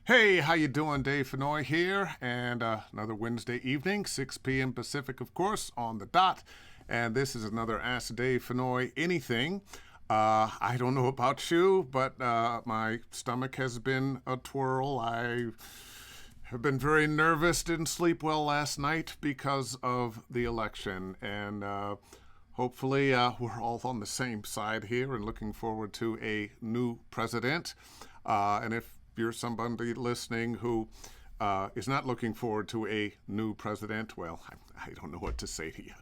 Hey, how you doing? Dave Fennoy here, and another Wednesday evening, 6 p.m. Pacific, of course, on the dot. And this is another Ask Dave Fennoy Anything. I don't know about you, but my stomach has been a twirl. I have been very nervous, didn't sleep well last night because of the election, and hopefully we're all on the same side here and looking forward to a new president. And if you're somebody listening who is not looking forward to a new president, well, I don't know what to say to you.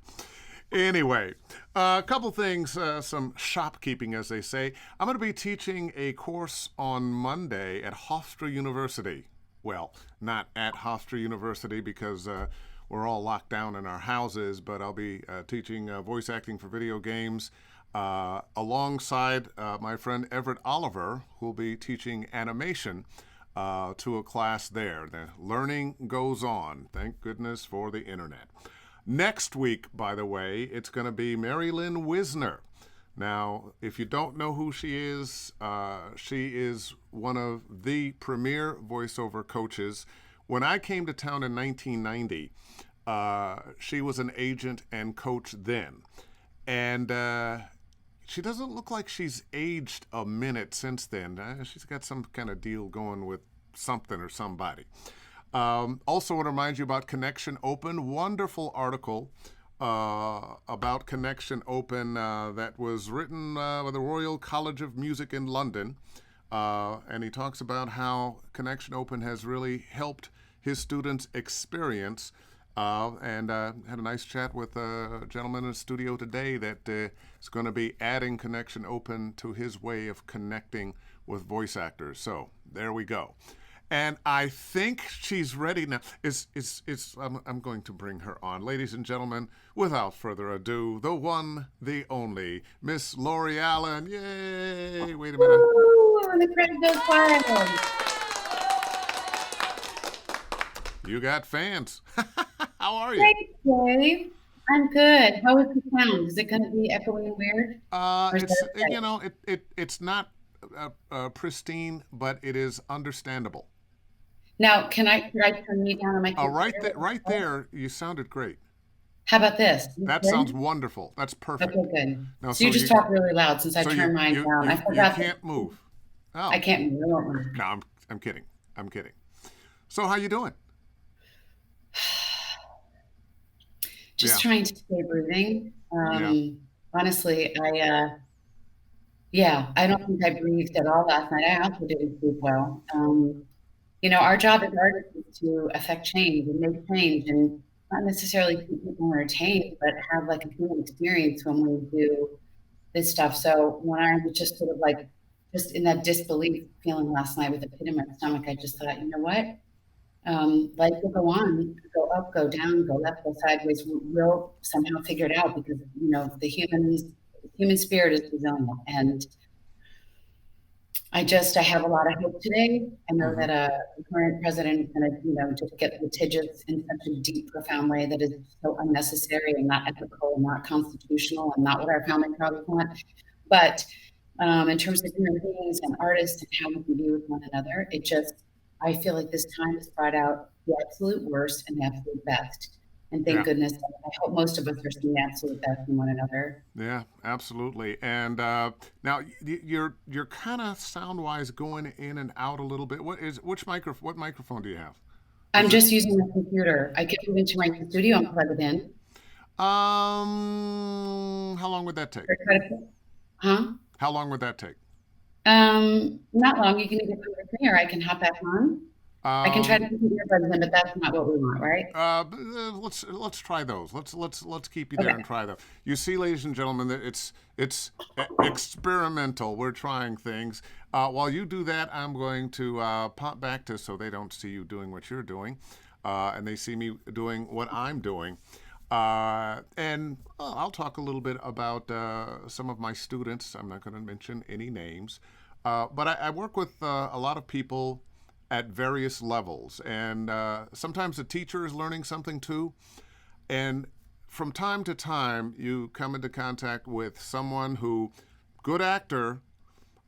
Anyway, a couple things, some shopkeeping, as they say. I'm going to be teaching a course on Monday at Hofstra University. Well, not at Hofstra University because we're all locked down in our houses, but I'll be teaching voice acting for video games alongside my friend Everett Oliver, who'll be teaching animation to a class there. The learning goes on. Thank goodness for the internet. Next week, by the way, it's going to be Mary Lynn Wisner. Now, if you don't know who she is one of the premier voiceover coaches. When I came to town in 1990, she was an agent and coach then. And she doesn't look like she's aged a minute since then. She's got some kind of deal going with something or somebody. Also want to remind you about Connection Open. Wonderful article about Connection Open that was written by the Royal College of Music in London. And he talks about how Connection Open has really helped his students experience. And had a nice chat with a gentleman in the studio today that is going to be adding Connection Open to his way of connecting with voice actors. So there we go. And I think she's ready now. I'm going to bring her on. Ladies and gentlemen, without further ado, the one, the only, Miss Lori Allen. Yay! Wait a minute. Woo! The crowd goes wild. You got fans. How are you? Thanks, Dave. I'm good. How is the sound? Is it going to be echoing weird? Or is It's that okay? it's not pristine, but it is understandable. Now, could I turn you down on my computer? Right there, you sounded great. How about this? You That sounds good? wonderful. That's Okay, perfect. good. No, So you just talk really loud since I so you turned mine you down. I you you forgot that can't move. I Oh, can't move. I won't move. no, I'm kidding. I'm kidding. So how you doing? Just Yeah, trying to stay breathing. yeah, Honestly, yeah, I don't think I breathed at all last night. I also didn't sleep well. Our job as artists is to affect change and make change and not necessarily keep people entertained, but have like a human experience when we do this stuff. So when I was just sort of like just in that disbelief feeling last night with a pit in my stomach, I just thought, you know what? Life will go on, go up, go down, go left, go sideways. We'll somehow figure it out because the human spirit is resilient, and I have a lot of hope today. I know mm-hmm. that the current president is going to, just get litigious in such a deep, profound way that is so unnecessary and not ethical and not constitutional and not what our founding fathers want. But in terms of human beings and artists and how we can be with one another, I feel like this time has brought out the absolute worst and the absolute best. And thank Yeah, goodness, I hope most of us are seeing the absolute best in one another. yeah, absolutely. And now you're kind of sound wise going in and out a little bit. What microphone do you have? I'm Is it just using my computer. I can move into my studio and plug it in. how long would that take? Or try to, huh? How long would that take? Not long. You can either put it with me or I can hop back on. I can try to Um, put the earbuds in, but that's not what we want, right? let's try those. Let's keep you there Okay. and try those. You see, ladies and gentlemen, that it's experimental. We're trying things. While you do that, I'm going to pop back to so they don't see you doing what you're doing, and they see me doing what I'm doing. And I'll talk a little bit about some of my students. I'm not going to mention any names, but I work with a lot of people at various levels. And sometimes the teacher is learning something too. And from time to time, you come into contact with someone who, good actor,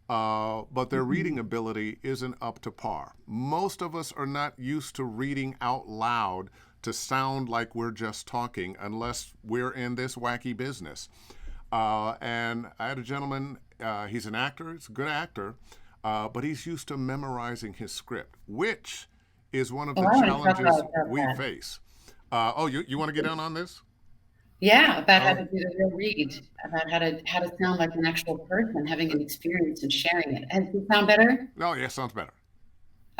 but their reading ability isn't up to par. Most of us are not used to reading out loud to sound like we're just talking unless we're in this wacky business. And I had a gentleman, he's an actor, he's a good actor, but he's used to memorizing his script, which is one of Oh, the I want to talk challenges about we that. face. You want to get in on this? Yeah, about how Oh, to do the real read, about how to sound like an actual person, having an experience and sharing it. Does it sound better? no, yeah, sounds better.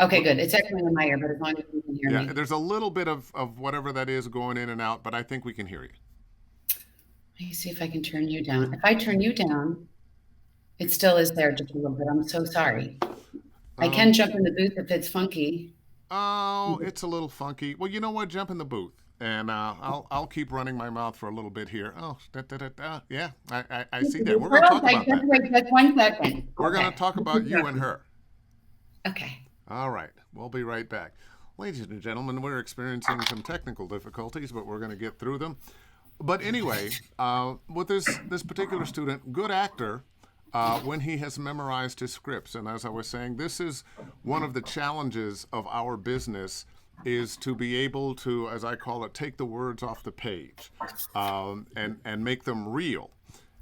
Okay, Well, good. It's echoing in my ear, but as long as you can hear yeah, me. there's a little bit of whatever that is going in and out, but I think we can hear you. Let me see if I can turn you down. If I turn you down, it still is there just a little bit. I'm so sorry. I can Um, jump in the booth if it's funky. oh, it's a little funky. Well, you know what? Jump in the booth, and I'll keep running my mouth for a little bit here. Oh, da, da, da, da. Yeah, I see that. We're going to talk Okay, about just that. wait just 1 second. We're going to Okay. talk about you and her. Okay. All right, we'll be right back. Ladies and gentlemen, we're experiencing some technical difficulties, but we're going to get through them. But anyway, with this particular student, good actor, when he has memorized his scripts, and as I was saying, this is one of the challenges of our business is to be able to, as I call it, take the words off the page and make them real.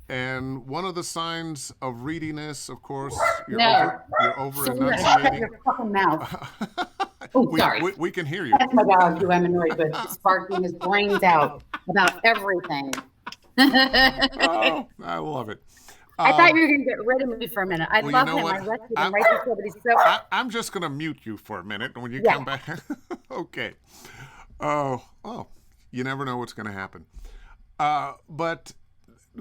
And one of the signs of readiness, of course, No. you're over So you gotta shut enunciating. your fucking mouth. Oh, we, sorry. we we can hear you. That's my dog who I'm annoyed with. He's barking his brains out about everything. I Oh, I love it. thought Um, you were gonna get rid of me for a minute. I well, you love know him. what? I rescued him I'm right before, but he's so I'm just gonna mute you for a minute, and when you yeah. come back, okay. Oh, you never know what's gonna happen. But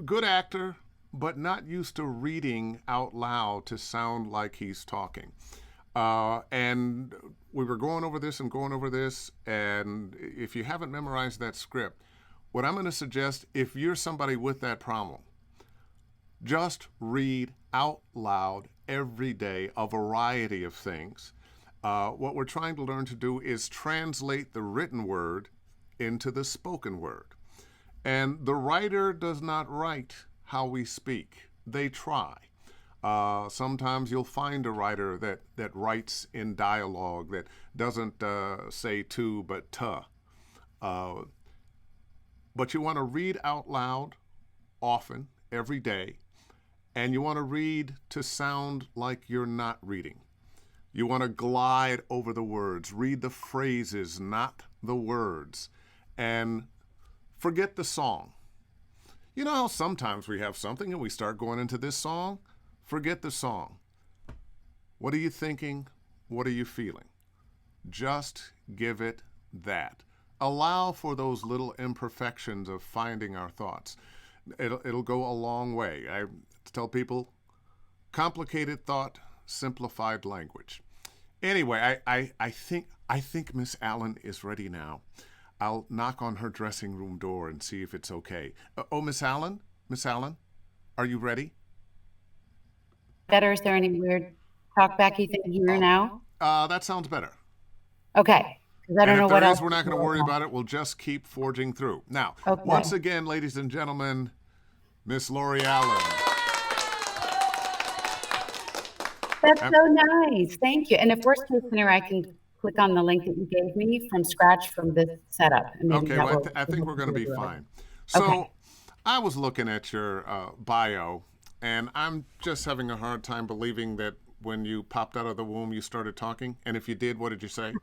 good actor, but not used to reading out loud to sound like he's talking. And we were going over this and going over this, and if you haven't memorized that script, what I'm going to suggest, if you're somebody with that problem, just read out loud every day a variety of things. What we're trying to learn to do is translate the written word into the spoken word. And the writer does not write how we speak, they try. Sometimes you'll find a writer that writes in dialogue that doesn't say to but tuh. Uh, but you want to read out loud often, every day, and you want to read to sound like you're not reading. You want to glide over the words, read the phrases, not the words, and forget the song. You know how sometimes we have something and we start going into this song? Forget the song. What are you thinking? What are you feeling? Just give it that. Allow for those little imperfections of finding our thoughts. It'll go a long way. I tell people, complicated thought, simplified language. Anyway, I think Miss Allen is ready now. I'll knock on her dressing room door and see if it's okay. Oh, Miss Allen, are you ready? Better. Is there any weird talkbacky thing here Oh, now? that sounds better. Okay. Because I don't And if know there what is, else we're to not do going to right worry now. about it. We'll just keep forging through. Now, once Okay. again, ladies and gentlemen, Miss Lori Allen. That's Um, so nice. Thank you. And if worst case scenario, I can click on the link that you gave me from scratch from this setup, and maybe okay, that well, will I think help we're you going to be do it. fine. Okay. So, I was looking at your bio, and I'm just having a hard time believing that when you popped out of the womb, you started talking. And if you did, what did you say?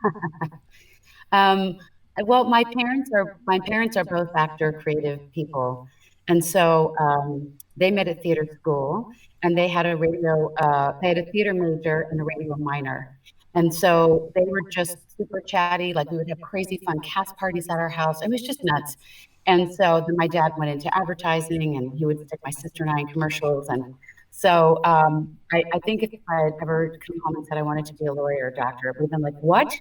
Um, well, my parents are both actor creative people, and so they met at theater school, and they had a theater major and a radio minor, and so they were just super chatty. Like we would have crazy fun cast parties at our house. It was just nuts. And so then my dad went into advertising, and he would stick my sister and I in commercials, and so I think if I had ever come home and said I wanted to be a lawyer or a doctor, it would have been like, what?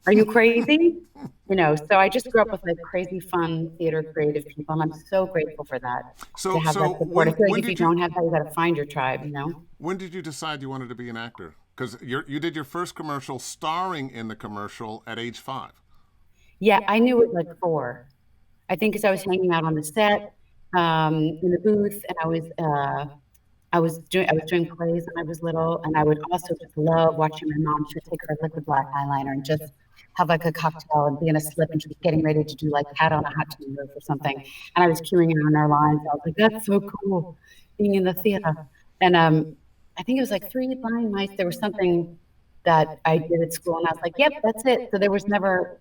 Are you crazy? So I just grew up with like crazy fun theater creative people, and I'm so grateful for that, to So, have that so support. I feel like when if you did you don't have that, you got to find your tribe. when did you decide you wanted to be an actor? Because you did your first commercial, starring in the commercial at age 5. Yeah, I knew it like 4. I think because I was hanging out on the set, in the booth, and I was I was doing plays when I was little, and I would also just love watching my mom. She would take her liquid black eyeliner and just have like a cocktail and be in a slip, and she was getting ready to do like Cat on a Hot Tin Roof or something. And I was cueing her on our lines. I was like, "That's so cool, being in the theater." And I think it was like Three Blind Mice. There was something that I did at school, and I was like, "Yep, that's it." So there was never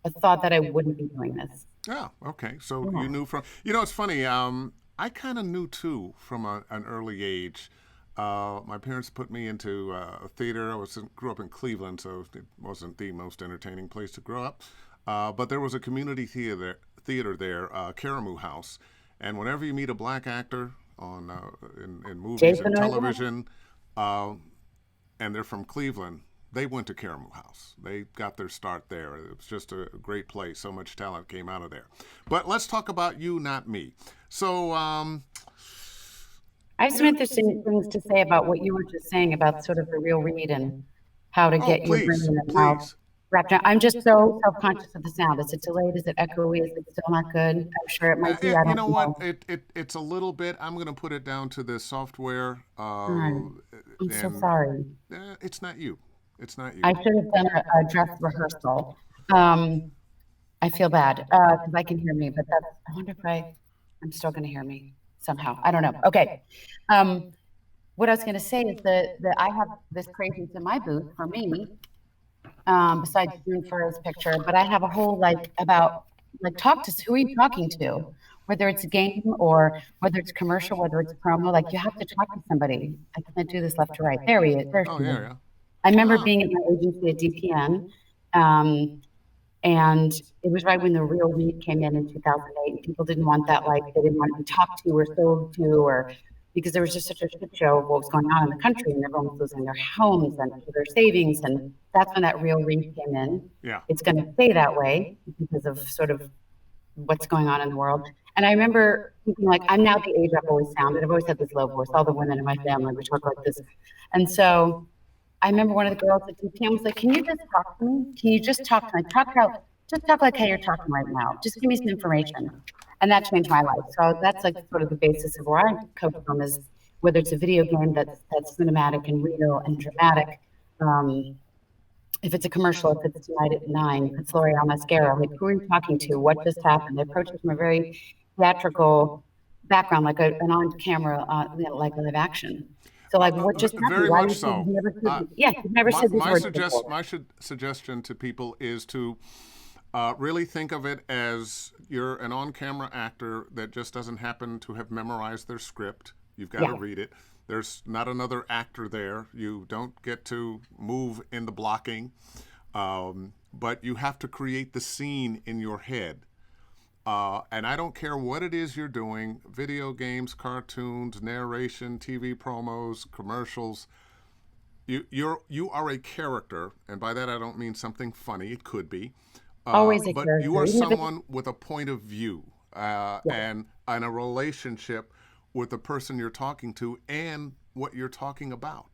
a thought that I wouldn't be doing this. Yeah, okay. So you Yeah. knew from, it's funny. I kind of knew too from an early age. My parents put me into theater. Grew up in Cleveland, so it wasn't the most entertaining place to grow up. But there was a community theater there, Caramoo House, and whenever you meet a black actor on in Dave movies and Fennoy. television, uh, and they're from Cleveland, they went to Caramoo House. They got their start there. It was just a great place. So much talent came out of there. But let's talk about you, not me. So, I have some interesting things to say about what you were just saying about sort of the real read and how to oh, get your brain please, and mouth please. wrapped around. I'm just so self-conscious of the sound. Is it delayed? Is it echoey? Is it still not good? I'm sure it might be. I You don't know what? know. It's a little bit. I'm going to put it down to the software, Darn. I'm so and sorry. it's not you. It's not I you. should have done a dress rehearsal. Um, I feel bad because I can hear me, but that's, I wonder if I'm still going to hear me somehow. I don't know. Okay. Um, what I was going to say is that I have this craziness in my booth for me, besides June Furrow's picture, but I have a whole like about like talk to who are you talking to, whether it's a game or whether it's commercial, whether it's promo, like you have to talk to somebody. I can't do this left to right. There he is. There Oh she is. yeah, yeah. I remember Ah, being at my agency at DPN, and it was right when the real weed came in 2008. And people didn't want that, like they didn't want to be talked to or sold to, or because there was just such a shit show of what was going on in the country, and everyone was losing their homes and their savings. And that's when that real read came in. yeah. It's going to stay that way because of sort of what's going on in the world. And I remember thinking, like, I'm now the age I've always sounded. I've always had this low voice. All the women in my family, we talk like this. And so I remember one of the girls at DPM was like, "Can you just talk to me? Can you just talk to me? Just talk like how you're talking right now. Just give me some information." And that changed my life. So that's like sort of the basis of where I come from is whether it's a video game that's cinematic and real and dramatic. Um, if it's a commercial, if it's Tonight at 9, if it's L'Oreal Mascara, like who are you talking to? What just happened? They approach it from a very theatrical background, like an on-camera, like live action. So, like, what just happened? Very Why much you said so. you never said, yeah, you've never My said these my words suggest before. my should suggestion to people is to really think of it as you're an on-camera actor that just doesn't happen to have memorized their script. You've got to Yeah, read it. There's not another actor there. You don't get to move in the blocking, but you have to create the scene in your head. And I don't care what it is you're doing, video games, cartoons, narration, TV promos, commercials. You are a character, and by that I don't mean something funny. It could be, always a but you character, are even if it's someone with a point of view, yeah. and a relationship with the person you're talking to and what you're talking about.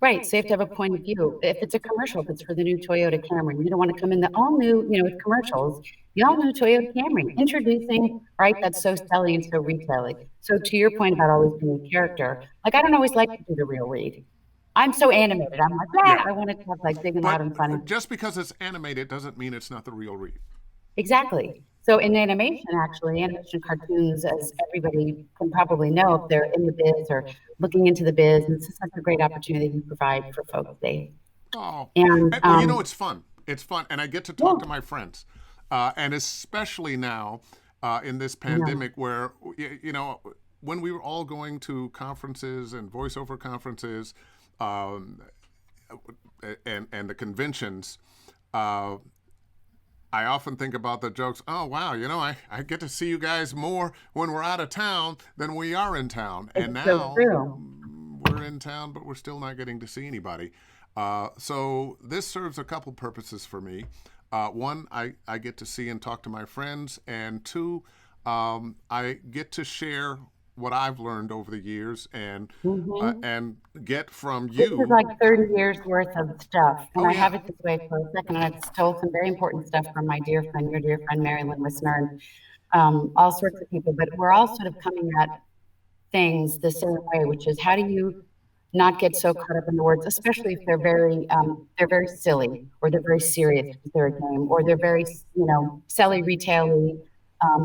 Right. So you have to have a point of view. If it's a commercial, if it's for the new Toyota Camry, you don't want to come in the all new, with commercials, the all new Toyota Camry introducing, right? That's so selling and so retailing. So to your point about always being a character, like I don't always like to do the real read. I'm so animated. I'm like, Yeah, yeah, I want it to have like big and loud but and funny. just because it's animated doesn't mean it's not the real Reed. Exactly. So in animation, actually, animation cartoons, as everybody can probably know if they're in the biz or looking into the biz, and this is such a great opportunity to provide for folks, Dave. Oh, And well, it's fun. It's fun, and I get to yeah, talk to my friends, and especially now in this I know. pandemic, where when we were all going to conferences and voiceover conferences, um, and the conventions. Uh, I often think about the jokes. Oh wow, I get to see you guys more when we're out of town than we are in town, and It's so now true. we're in town, but we're still not getting to see anybody. So this serves a couple purposes for me. One, I get to see and talk to my friends, and two, I get to share what I've learned over the years Hmm. and get from This is you. like 30 years worth of stuff. And Oh I have yeah. it this way for a second. And I've stole some very important stuff from my dear friend, your dear friend, Marilyn Wisner, and all sorts of people. But we're all sort of coming at things the same way, which is how do you not get so caught up in the words, especially if they're very silly or they're very serious because they're a game or they're very, selly, retail-y,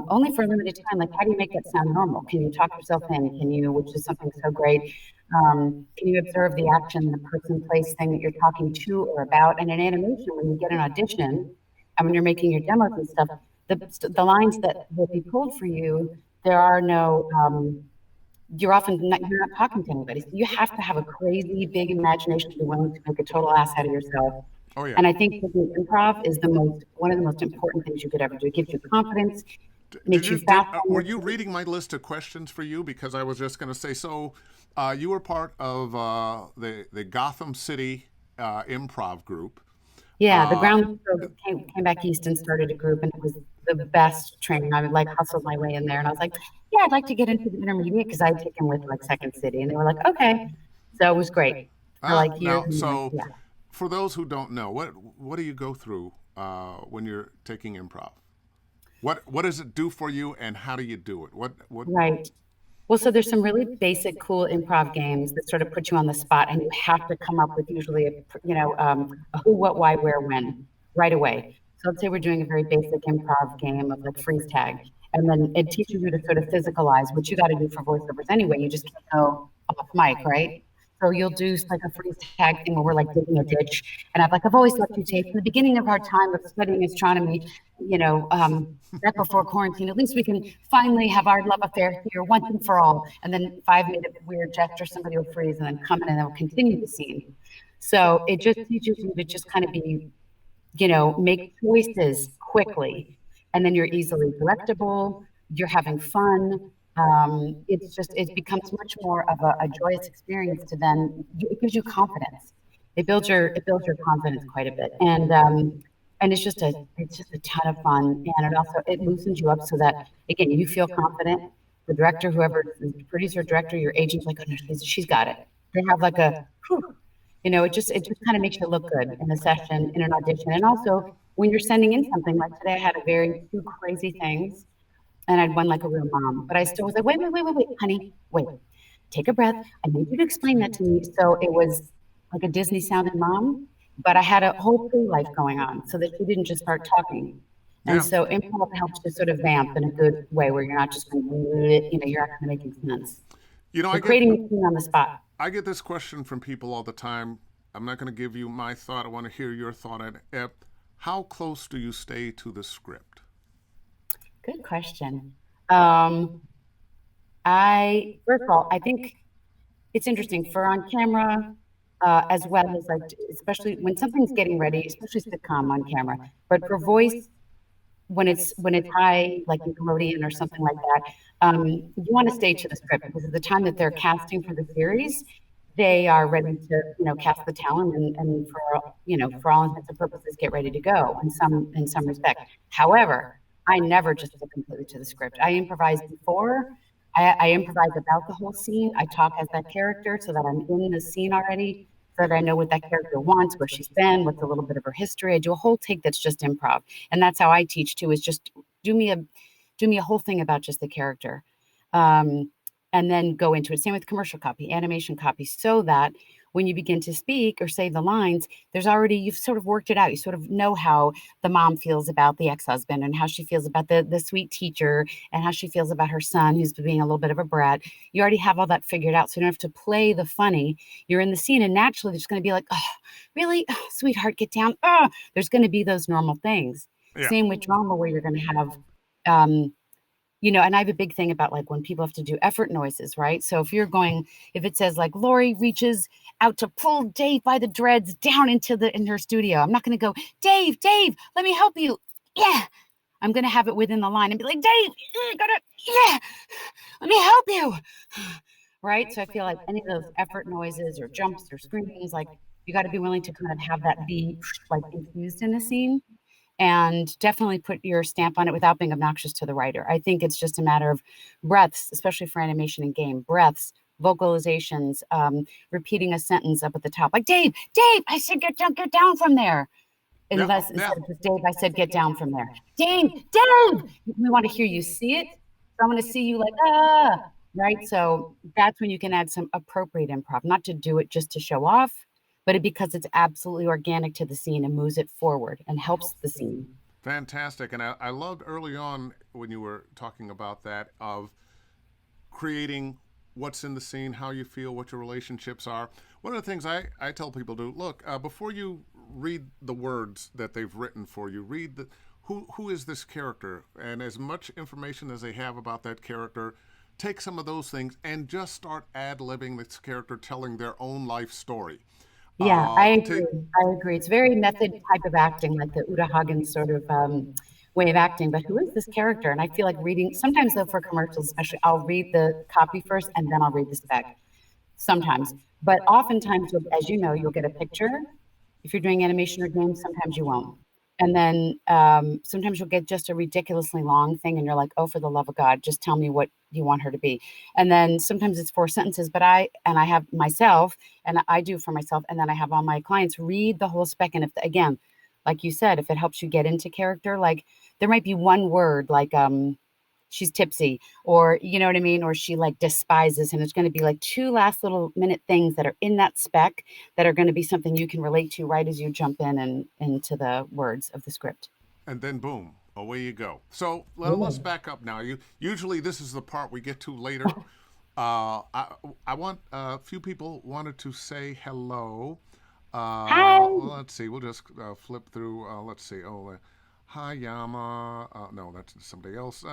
only for a limited time. Like, how do you make that sound normal? Can you talk yourself in? Can you, which is something so great. Can you observe the action, the person, place, thing that you're talking to or about? And in animation, when you get an audition and when you're making your demos and stuff, the lines that will be pulled for you, there are no, you're not talking to anybody. So you have to have a crazy big imagination to be willing to make a total ass out of yourself. Oh yeah. And I think that the improv is one of the most important things you could ever do. It gives you confidence, Did makes you you did fast. were you reading my list of questions for you? Because I was just going to say, so you were part of the Gotham City improv group. Yeah, the Uh, ground zero came back east and started a group, and it was the best training. I would like hustled my way in there, and I was like, yeah, I'd like to get into the intermediate because I'd taken with like Second City, and they were like, okay. So it was great for like years. now, And like, so yeah. for those who don't know, what do you go through when you're taking improv? What does it do for you, and how do you do it? What? Right. Well, so there's some really basic, cool improv games that sort of put you on the spot, and you have to come up with usually a who, what, why, where, when, right away. So let's say we're doing a very basic improv game of like freeze tag, and then it teaches you to sort of physicalize, which you got to do for voiceovers anyway. You just can't go off mic, right? So you'll do like a freeze tag thing where we're like digging a ditch, and I've always loved you, Tate. From the beginning of our time of studying astronomy, you know, back before quarantine, at least we can finally have our love affair here once and for all. And then 5 minute weird gesture, somebody will freeze and then come in and they'll continue the scene. So it just teaches you to just kind of be, make choices quickly. And then you're easily directable, you're having fun. It becomes much more of a joyous experience to then, it gives you confidence. It builds your confidence quite a bit. And it's just a ton of fun. And it loosens you up so that, again, you feel confident. The director, whoever, the producer, director, your agent's like, oh, no, she's got it. They have like whew, it just kind of makes you look good in a session, in an audition. And also when you're sending in something, like today I had a very two crazy things and I'd won like a real mom, but I still was like, wait, wait, wait, wait, wait, honey, wait, take a breath. I need you to explain that to me. So it was like a Disney sounding mom, but I had a whole pre-life going on so that she didn't just start talking. And Yeah. so improv helps to sort of vamp in a good way where you're not just going, you're actually making sense. You know, So creating a scene on the spot. I get this question from people all the time. I'm not going to give you my thought. I want to hear your thought on it. How close do you stay to the script? Good question. Um, First of all, I think it's interesting for on camera, as well as like, especially when something's getting ready, especially sitcom on camera. But for voice, when it's high, like Nickelodeon or something like that, you want to stay to the script because at the time that they're casting for the series, they are ready to, cast the talent and for all intents and purposes, get ready to go in some respect. However, I never just stick completely to the script. I improvise before. I improvise about the whole scene. I talk as that character so that I'm in the scene already, so that I know what that character wants, where she's been, what's a little bit of her history. I do a whole take that's just improv, and that's how I teach too. Is just do me a do me a whole thing about just the character, um, and then go into it. Same with commercial copy, animation copy, so that when you begin to speak or say the lines, you've sort of worked it out. You sort of know how the mom feels about the ex-husband and how she feels about the sweet teacher and how she feels about her son who's being a little bit of a brat. You already have all that figured out. So you don't have to play the funny. You're in the scene and naturally there's going to be like, oh, really? Oh, sweetheart, get down. Oh, there's going to be those normal things. Yeah. Same with drama where you're going to have, um, and I have a big thing about like when people have to do effort noises, right? So if it says like Lori reaches out to pull Dave by the dreads down in her studio, I'm not going to go, Dave, let me help you. Yeah. I'm going to have it within the line and be like, Dave, yeah, let me help you. Right. So I feel like any of those effort noises or jumps or screamings, like you got to be willing to kind of have that be like infused in the scene and definitely put your stamp on it without being obnoxious to the writer. I think it's just a matter of breaths, especially for animation and game, breaths, vocalizations, repeating a sentence up at the top, like Dave, I said get down from there. Yeah. Instead of just Dave, I said get down from there. Dave, we want to hear you see it. So I'm going to see you like right? So that's when you can add some appropriate improv, not to do it just to show off, but because it's absolutely organic to the scene and moves it forward and helps the scene. Fantastic. And I loved early on when you were talking about that of creating what's in the scene, how you feel, what your relationships are. One of the things I tell people to look before you read the words that they've written for you, read who is this character, and as much information as they have about that character, take some of those things and just start ad libbing this character telling their own life story. Yeah, I To agree. I agree. It's very method type of acting, like the Uta Hagen sort of way of acting. But who is this character? And I feel like reading sometimes though for commercials, especially, I'll read the copy first and then I'll read the spec. Sometimes, but oftentimes, as you know, you'll get a picture. If you're doing animation or games, sometimes you won't. And then sometimes you'll get just a ridiculously long thing, and you're like, "Oh, for the love of God, just tell me what you want her to be." And then sometimes it's 4 sentences, but I have myself, and I do for myself, and then I have all my clients read the whole spec. And if again, like you said, if it helps you get into character, like there might be one word like she's tipsy, or you know what I mean, or she like despises, and it's going to be like two last little minute things that are in that spec that are going to be something you can relate to right as you jump in and into the words of the script. and then boom, away you go. So let's Really? back up now. You usually this is the part we get to later. I want a few people wanted to say hello. Hi. Let's see. We'll just flip through. Let's see. Oh, hi Yama. No, that's somebody else.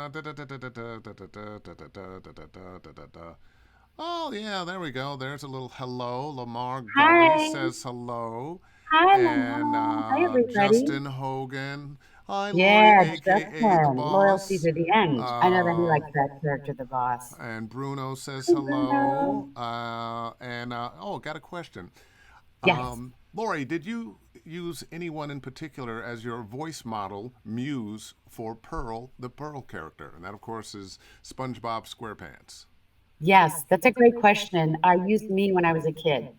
Oh yeah, there we go. There's a little hello. Lamar Gully Hi. says hello, Hi, and Lamar. Hi, everybody. Justin Hogan. Hi, Lori, Yeah, aka the Justin. Loyalty boss. to the end. I know that he Uh, likes that character, the boss. and Bruno says Hi, hello. Bruno. Oh, got a question. Yes. Lori, did you use anyone in particular as your voice model muse for Pearl, the Pearl character? And that, of course, is SpongeBob SquarePants. Yes, that's a great question. I used me when I was a kid,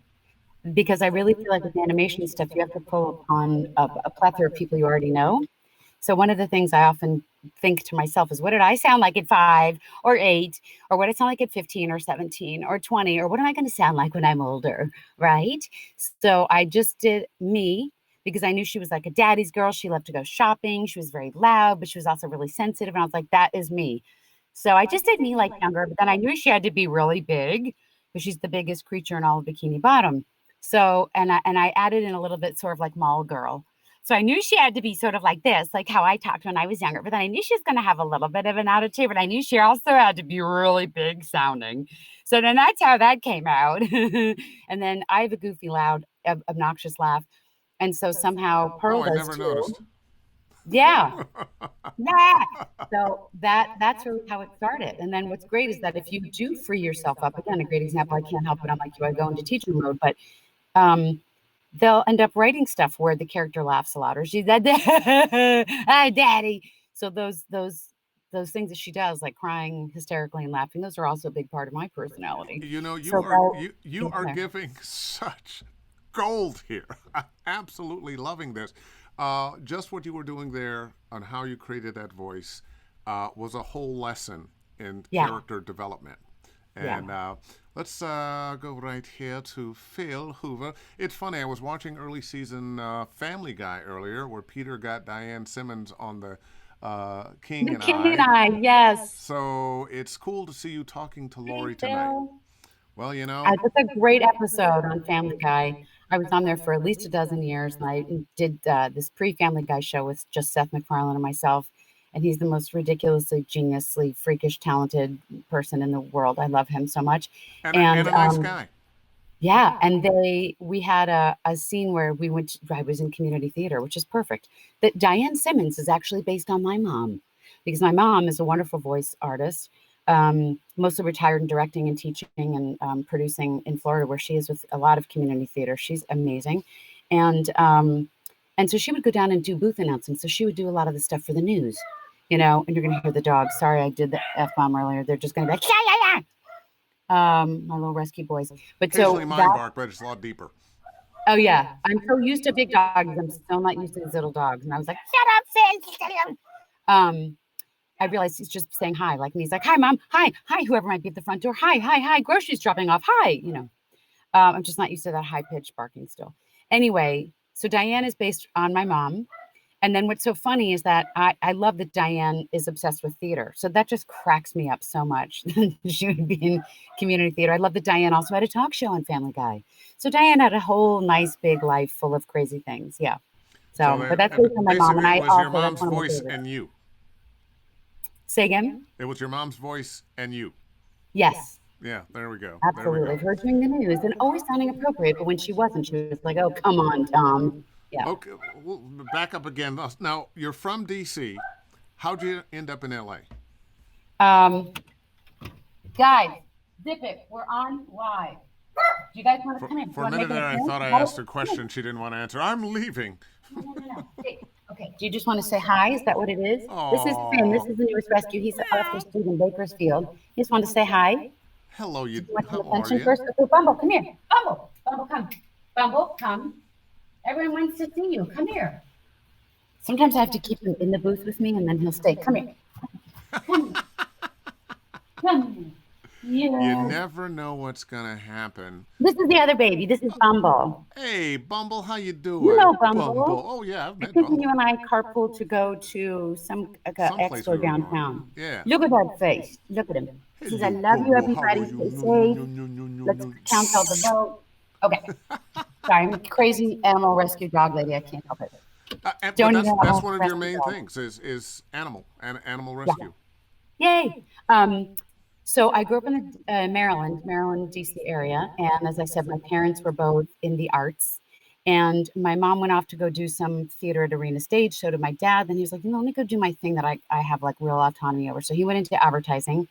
because I really feel like with animation stuff, you have to pull upon a plethora of people you already know. So one of the things I often think to myself is, what did I sound like at 5 or 8, or what did I sound like at 15 or 17 or 20, or what am I going to sound like when I'm older, right? So I just did me because I knew she was like a daddy's girl. She loved to go shopping. She was very loud, but she was also really sensitive. And I was like, that is me. So I just did me like younger, but then I knew she had to be really big because she's the biggest creature in all of Bikini Bottom. So, and I added in a little bit sort of like mall girl. So I knew she had to be sort of like this, like how I talked when I was younger, but then I knew she was going to have a little bit of an attitude, but I knew she also had to be really big sounding. So then that's how that came out. And then I have a goofy, loud, obnoxious laugh. And so somehow Oh, Pearl I does never too. noticed. Yeah. Yeah. So that's really how it started. And then what's great is that if you do free yourself up, again, a great example, I can't help it. I'm like you, I go into teacher mode, but um, they'll end up writing stuff where the character laughs a lot, or she's that hi daddy. So those things that she does, like crying hysterically and laughing, those are also a big part of my personality. You know, So they'll you go from are there. giving such gold here. I'm absolutely loving this. Just what you were doing there on how you created that voice was a whole lesson in Yeah, character development. yeah. And let's go right here to Phil Hoover. It's funny, I was watching early season Family Guy earlier where Peter got Diane Simmons on the King The and King and I. I, yes. So it's cool to see you talking to Hey, Lori tonight. Phil. Well, you know, That's a great episode on Family Guy. I was on there for at least a dozen years, and I did this pre-Family Guy show with just Seth MacFarlane and myself. And he's the most ridiculously geniusly freakish talented person in the world. I love him so much. and And a nice guy. yeah, and we had a scene where I was in community theater, which is perfect. That Diane Simmons is actually based on my mom, because my mom is a wonderful voice artist, mostly retired in directing and teaching and producing in Florida, where she is with a lot of community theater. She's amazing, and and so she would go down and do booth announcing. So she would do a lot of the stuff for the news, and you're going to hear the dogs. Sorry, I did the F bomb earlier. They're just going to be like, yeah, yeah, yeah. My little rescue boys. But Occasionally so mine that bark, but it's a lot deeper. Oh, yeah. I'm so used to big dogs. I'm so not used to these little dogs. And I was like, "Shut up, Finn." Um, I realized he's just saying hi, like, and he's like, "Hi, mom. Hi, whoever might be at the front door. Hi. Groceries dropping off. Hi." I'm just not used to that high pitched barking still. Anyway, so Diane is based on my mom. And then what's so funny is that I love that Diane is obsessed with theater. So that just cracks me up so much. She would be in community theater. I love that Diane also had a talk show on Family Guy. So Diane had a whole nice big life full of crazy things. Yeah. So So, but that's based on my mom. And basically, it I was your also, that's mom's one of my voice favorites. and you. Say again? It was your mom's voice and you. Yes. Yeah, there we go. Absolutely. Her doing the news and always sounding appropriate. But when she wasn't, she was like, "Oh, come on, Tom." Yeah. Okay, we'll back up again. Now, you're from D.C. How'd you end up in L.A.? Guys, zip it. We're on live. Do you guys want to come in? For a minute there, I thought I asked a question she didn't want to answer. I'm leaving. No. Okay. Do you just want to say hi? Is that what it is? Aww. This is Finn. This is the newest rescue. He's an officer student in Bakersfield. He just wanted to say hi. Hello, you. Do you want some How are attention you? first? Okay, Bumble, come here. Bumble, come. Bumble, come. Everyone wants to see you. Come here. Sometimes I have to keep him in the booth with me, and then he'll stay. Come here. Come here. Come here. Yeah. You never know what's gonna happen. This is the other baby. This is Bumble. Hey, Bumble, how you doing? You know Bumble. Oh yeah, I've I met think Bumble. you and I carpooled to go to some Someplace expo we were going. downtown. Yeah. Look at that face. Look at him. He says, "I love you, everybody. Stay safe. Let's count all the votes." Okay. Sorry, I'm a crazy animal rescue dog lady. I can't help it. But Don't that's even that's have one of a your main rescue things is animal rescue. Yay. So I grew up in Maryland, DC area. And as I said, my parents were both in the arts. And my mom went off to go do some theater at Arena Stage. So did my dad. Then he was like, let me go do my thing that I have like real autonomy over. So he went into advertising.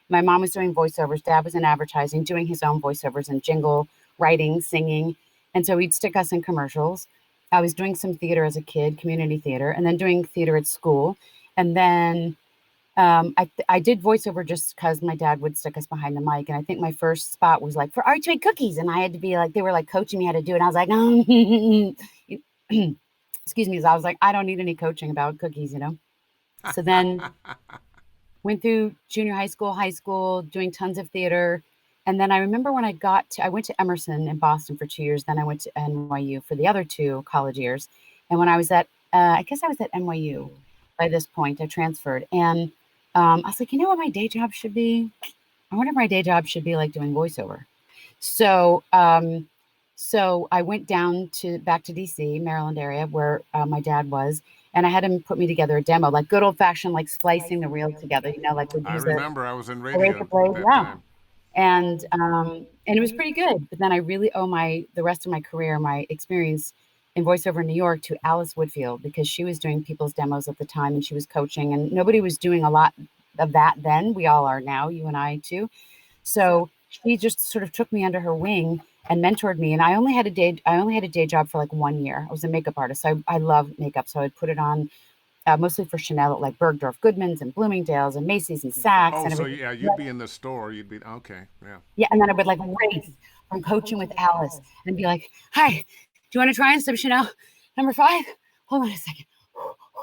My mom was doing voiceovers. Dad was in advertising, doing his own voiceovers and jingle writing, singing. And so he'd stick us in commercials. I was doing some theater as a kid, community theater, and then doing theater at school. And then I did voiceover just because my dad would stick us behind the mic. And I think my first spot was like for Archway Cookies. And I had to be like, they were like coaching me how to do it. And I was like, excuse me. So I was like, I don't need any coaching about cookies, So then went through junior high school, doing tons of theater. And then I remember when I went to Emerson in Boston for 2 years. Then I went to NYU for the other 2 college years. And when I was I guess I was at NYU by this point, I transferred. And I was like, you know what my day job should be? I wonder if my day job should be like doing voiceover. So I went back to DC, Maryland area where my dad was. And I had him put me together a demo, like good old fashioned, like splicing the reel together, like we'd I use remember I was in a radio razor blade. at that Yeah. time. And it was pretty good. But then I really owe the rest of my career, my experience in voiceover in New York to Alice Woodfield, because she was doing people's demos at the time and she was coaching, and nobody was doing a lot of that then. We all are now, you and I too. So she just sort of took me under her wing and mentored me. And I only had a day job for like 1 year. I was a makeup artist. So I love makeup. So I'd put it on mostly for Chanel at like Bergdorf Goodman's and Bloomingdale's and Macy's and Saks. Oh, and so everything. yeah, you'd be in the store. You'd be okay. Yeah. Yeah, and then I would like race from coaching with Alice and be like, "Hi, do you want to try on some Chanel number 5? Hold on a second."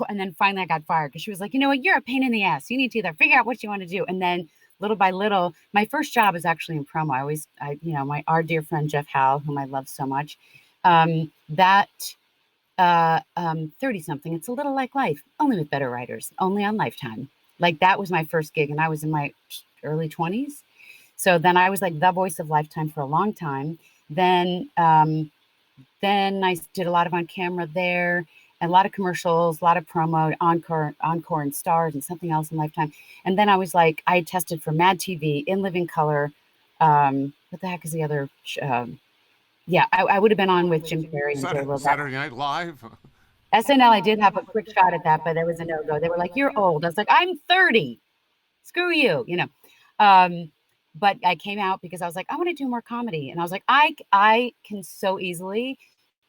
And then finally I got fired because she was like, "You know what? You're a pain in the ass. You need to either figure out what you want to do." And then little by little, my first job is actually in promo. Our dear friend Jeff Howell, whom I love so much, 30 something, it's a little like life, only with better writers, only on Lifetime. Like that was my first gig, and I was in my early 20s. So then I was like the voice of Lifetime for a long time. Then I did a lot of on camera there, and a lot of commercials, a lot of promo, encore and stars, and something else in Lifetime. And then I was like, I had tested for Mad TV, In Living Color. What the heck is the other? I would have been on with Jim Carrey and J Lo. Saturday Night Live. SNL, I did have a quick shot at that, but there was a no-go. They were like, "You're old." I was like, "I'm 30. Screw you," But I came out because I was like, I want to do more comedy. And I was like, I can so easily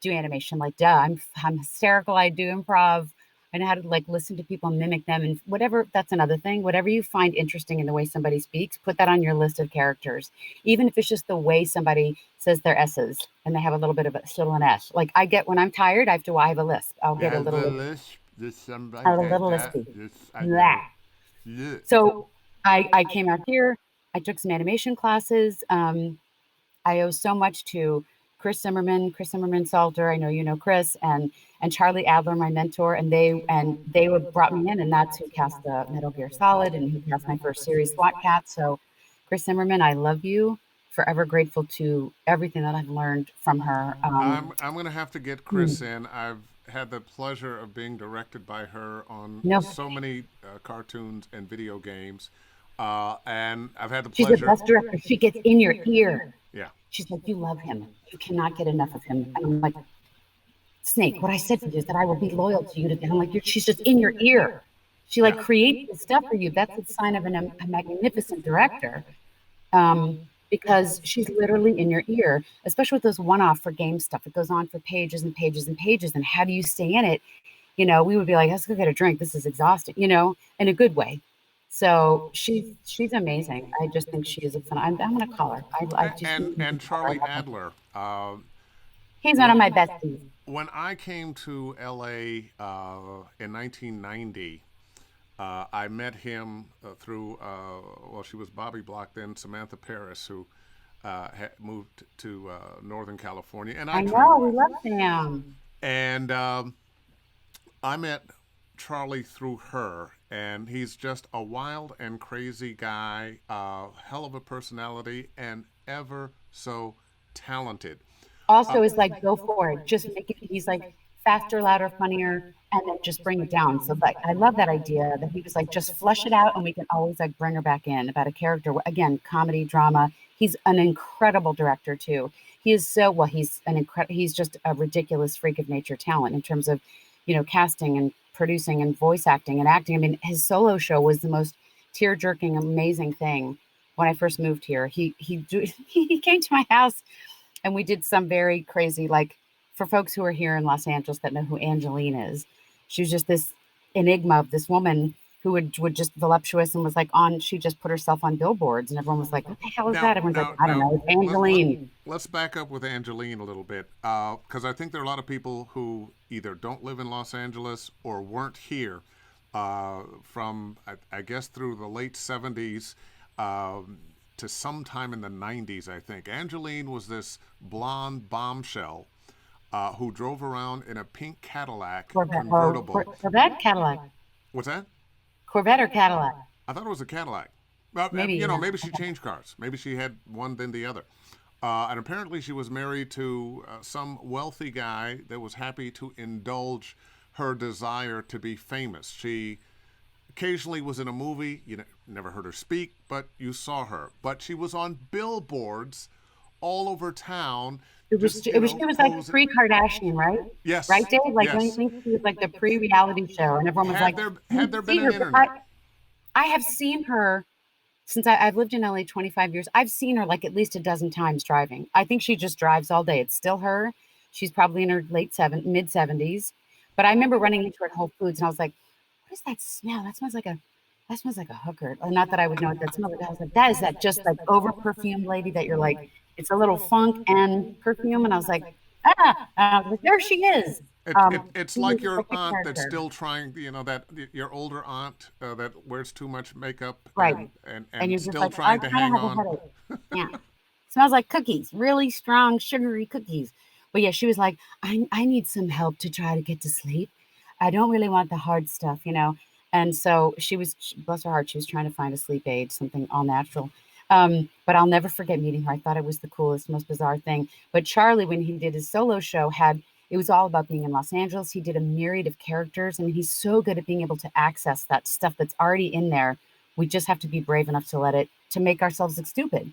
do animation. Like, duh, I'm hysterical. I do improv. I know how to like listen to people and mimic them, and whatever. That's another thing. Whatever you find interesting in the way somebody speaks, put that on your list of characters. Even if it's just the way somebody says their S's and they have a little bit of still an S. Like I get when I'm tired, I have a lisp. I'll get a little lisp. This somebody lispy. Yeah. Yeah. So I came out here. I took some animation classes. I owe so much to Chris Zimmerman Salter. I know you know Chris and Charlie Adler, my mentor, and they were brought me in, and that's who cast the Metal Gear Solid and who cast my first series SWAT Cat. So, Chris Zimmerman, I love you. Forever grateful to everything that I've learned from her. I'm gonna have to get Hmm, Chris in. I've had the pleasure of being directed by her on no, so many cartoons and video games, and I've had the she's the pleasure. best director. She gets in your ear. Yeah, She's like, you love him. You cannot get enough of him. And I'm like, Snake, what I said to you is that I will be loyal to you. I'm like, she's just in your ear. She like yeah. creates this stuff for you. That's a sign of a magnificent director. Um, because she's literally in your ear, especially with those one-off for game stuff. It goes on for pages and pages and pages. And how do you stay in it? We would be like, let's go get a drink. This is exhausting, in a good way. So she's amazing. I just think she is a fun. I'm gonna call her. I just think you And should call her. I Charlie love her. Adler. He's one of When my besties. when I came to LA in 1990, I met him through well, she was Bobby Block then, Samantha Paris, who had moved to Northern California, and I I toured know we with. love Sam. And I met Charlie through her, and he's just a wild and crazy guy, hell of a personality, and ever so talented. Also is like, go for it. Just make it. He's like faster, louder, funnier, and then just bring it down. So like, I love that idea that he was like, just flush it out, and we can always like bring her back in about a character. Again, comedy, drama. He's an incredible director too. He is so well. He's an incredible. He's just a ridiculous freak of nature talent in terms of, casting and producing and voice acting and acting. I mean, his solo show was the most tear jerking, amazing thing. When I first moved here, he came to my house and we did some very crazy, like for folks who are here in Los Angeles that know who Angeline is. She was just this enigma of this woman who would just voluptuous and was like on. She just put herself on billboards, and everyone was like, "What the hell is Now, that?" Everyone's like, now, "I don't now, know, it's let, Angeline." let's back up with Angeline a little bit, because I think there are a lot of people who either don't live in Los Angeles or weren't here from, I guess, through the late 70s to sometime in the 90s, I think. Angeline was this blonde bombshell who drove around in a pink Cadillac Corvette, convertible. Corvette, Cadillac, What's that? Corvette or Cadillac, I thought it was a Cadillac. Well, maybe. Yeah. maybe she changed cars. Maybe she had one then the other. And apparently she was married to some wealthy guy that was happy to indulge her desire to be famous. She occasionally was in a movie. You never heard her speak, but you saw her. But she was on billboards all over town, It was just, it was she was like posing. pre-Kardashian, right? Right, Yes, Dave? Like, don't you yes. think she was like the pre-reality show? And everyone was like, Had "You there been see an her," but internet? I have seen her since I've lived in LA 25 years. I've seen her like at least a dozen times driving. I think she just drives all day. It's still her. She's probably in her mid 70s. But I remember running into her at Whole Foods and I was like, what is that smell? That smells like a hooker. Not that I would know what that smells like. I was like, that is that just like over perfumed lady that you're like, it's a little funk and perfume. And I was like, there she is. It's She was like your like a aunt that's character. still trying, that your older aunt that wears too much makeup Right. And and you're just still like, I trying to kind hang of have a on. headache. Yeah. Smells like cookies, really strong, sugary cookies. But yeah, she was like, I need some help to try to get to sleep. I don't really want the hard stuff. And so bless her heart, she was trying to find a sleep aid, something all natural. But I'll never forget meeting her. I thought it was the coolest, most bizarre thing. But Charlie, when he did his solo show, it was all about being in Los Angeles. He did a myriad of characters. I mean, he's so good at being able to access that stuff that's already in there. We just have to be brave enough to make ourselves look stupid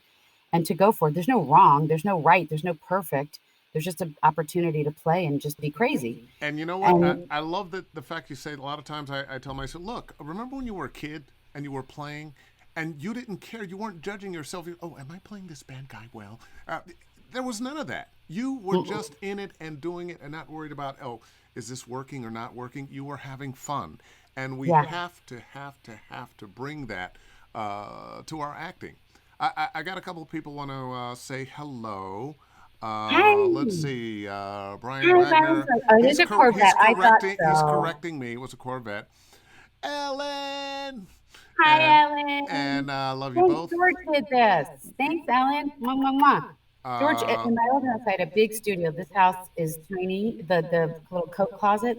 and to go for it. There's no wrong, there's no right, there's no perfect. There's just an opportunity to play and just be crazy. And you know what? And I love that the fact you say a lot of times I tell myself, look, remember when you were a kid and you were playing and you didn't care, you weren't judging yourself. Oh, am I playing this bad guy well? There was none of that. You were just in it and doing it and not worried about, oh, is this working or not working? You were having fun. And we yeah, have to bring that to our acting. I got a couple of people want to say hello. Let's hey, see. Brian hi, Wagner. Valentine. Oh, it is a He's Corvette. I thought correcting. He's so. correcting me. It was a Corvette. Ellen. Hi, and Ellen. love you Thanks, both. George did this. Thanks, Ellen. Mwah, mwah, mwah. George, Uh, in my old house, I had a big studio. This house is tiny, the little coat closet,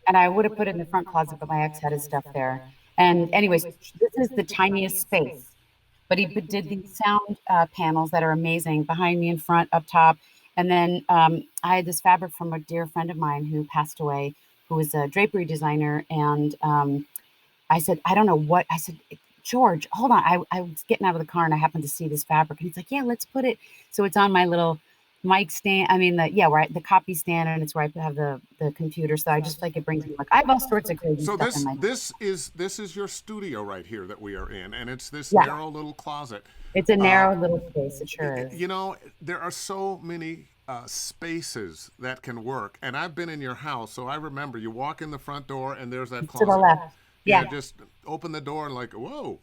and I would have put it in the front closet, but my ex had his stuff there. And anyways, this is the tiniest space. But he did these sound panels that are amazing behind me, in front, up top. And then I had this fabric from a dear friend of mine who passed away, who was a drapery designer. And I said, I don't know what. I said, George, hold on. I was getting out of the car and I happened to see this fabric. And he's like, yeah, let's put it. So it's on my little mic stand. I mean, the copy stand, and it's where I have the computer. So I just like it brings me like I have all sorts of crazy so stuff in this my. this is your studio right here that we are in, and it's this Yeah, narrow little closet. it's a Uh, narrow little space. It sure is. you know, there are so many spaces that can work, and I've been in your house, so I remember you walk in the front door and there's that To the closet. left. Yeah, Yeah, just open the door and like, whoa.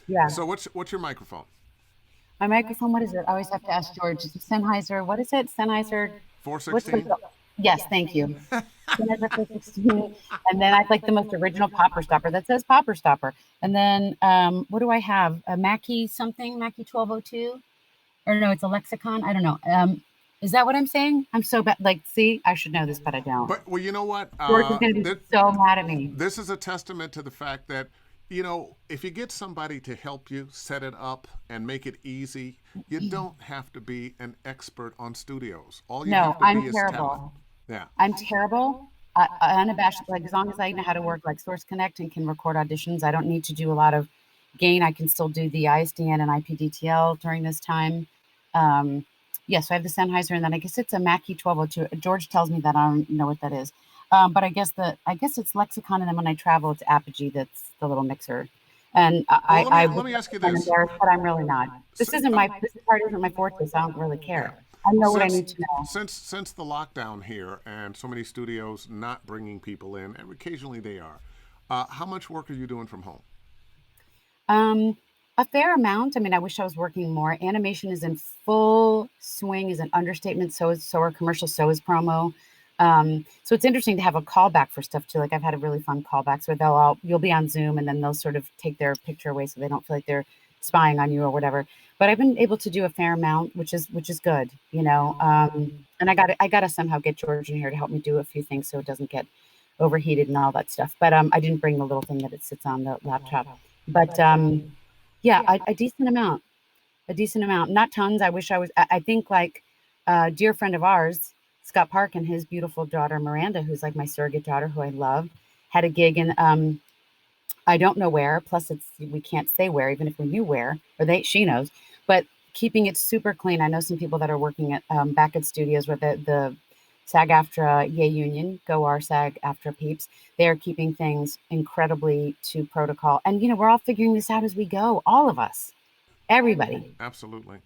yeah. So what's your microphone? My microphone, what is it? I always have to ask George. Is it Sennheiser? What is it? Sennheiser? What's the? 416. Yes, thank you. Sennheiser 416. And then I like the most original popper stopper that says popper stopper. And then what do I have? A Mackie something? Mackie 1202? Or no, it's a lexicon. I don't know. Is that what I'm saying? I'm so bad. Like, see, I should know this, but I don't. But well, you know what? George is going to be so mad at me. This is a testament to the fact that, if you get somebody to help you set it up and make it easy, you don't have to be an expert on studios. All you No, have to I'm be is talent. terrible. Yeah. I'm terrible. Unabashed. Like as long as I know how to work like Source Connect and can record auditions, I don't need to do a lot of gain. I can still do the ISDN and IPDTL during this time. Um, yeah, so I have the Sennheiser, and then I guess it's a Mackie 1202. George tells me that I don't know what that is, but I guess it's Lexicon, and then when I travel, it's Apogee. That's the little mixer. And Well, I let would me ask you I'm this. embarrassed, but I'm really not. S- This part isn't my forte, so I don't really Yeah. care. I know what I Since need to know. since the lockdown here and so many studios not bringing people in, and occasionally they are, how much work are you doing from home? Um, a fair amount. I mean, I wish I was working more. Animation is in full swing, is an understatement. So are commercials, so is promo. So it's interesting to have a callback for stuff too. Like I've had a really fun callbacks where you'll be on Zoom and then they'll sort of take their picture away so they don't feel like they're spying on you or whatever. But I've been able to do a fair amount, which is good, you know. And I gotta somehow get George in here to help me do a few things so it doesn't get overheated and all that stuff. But I didn't bring the little thing that it sits on the laptop. But yeah, a decent amount, not tons. I wish I was. I think like a dear friend of ours, Scott Park, and his beautiful daughter Miranda, who's like my surrogate daughter, who I love, had a gig in I don't know where. Plus, we can't say where, even if we knew where, or she knows. But keeping it super clean. I know some people that are working at back at studios where the SAG-AFTRA Yay Union, go our SAG-AFTRA peeps. They are keeping things incredibly to protocol, and we're all figuring this out as we go. All of us, everybody. Absolutely.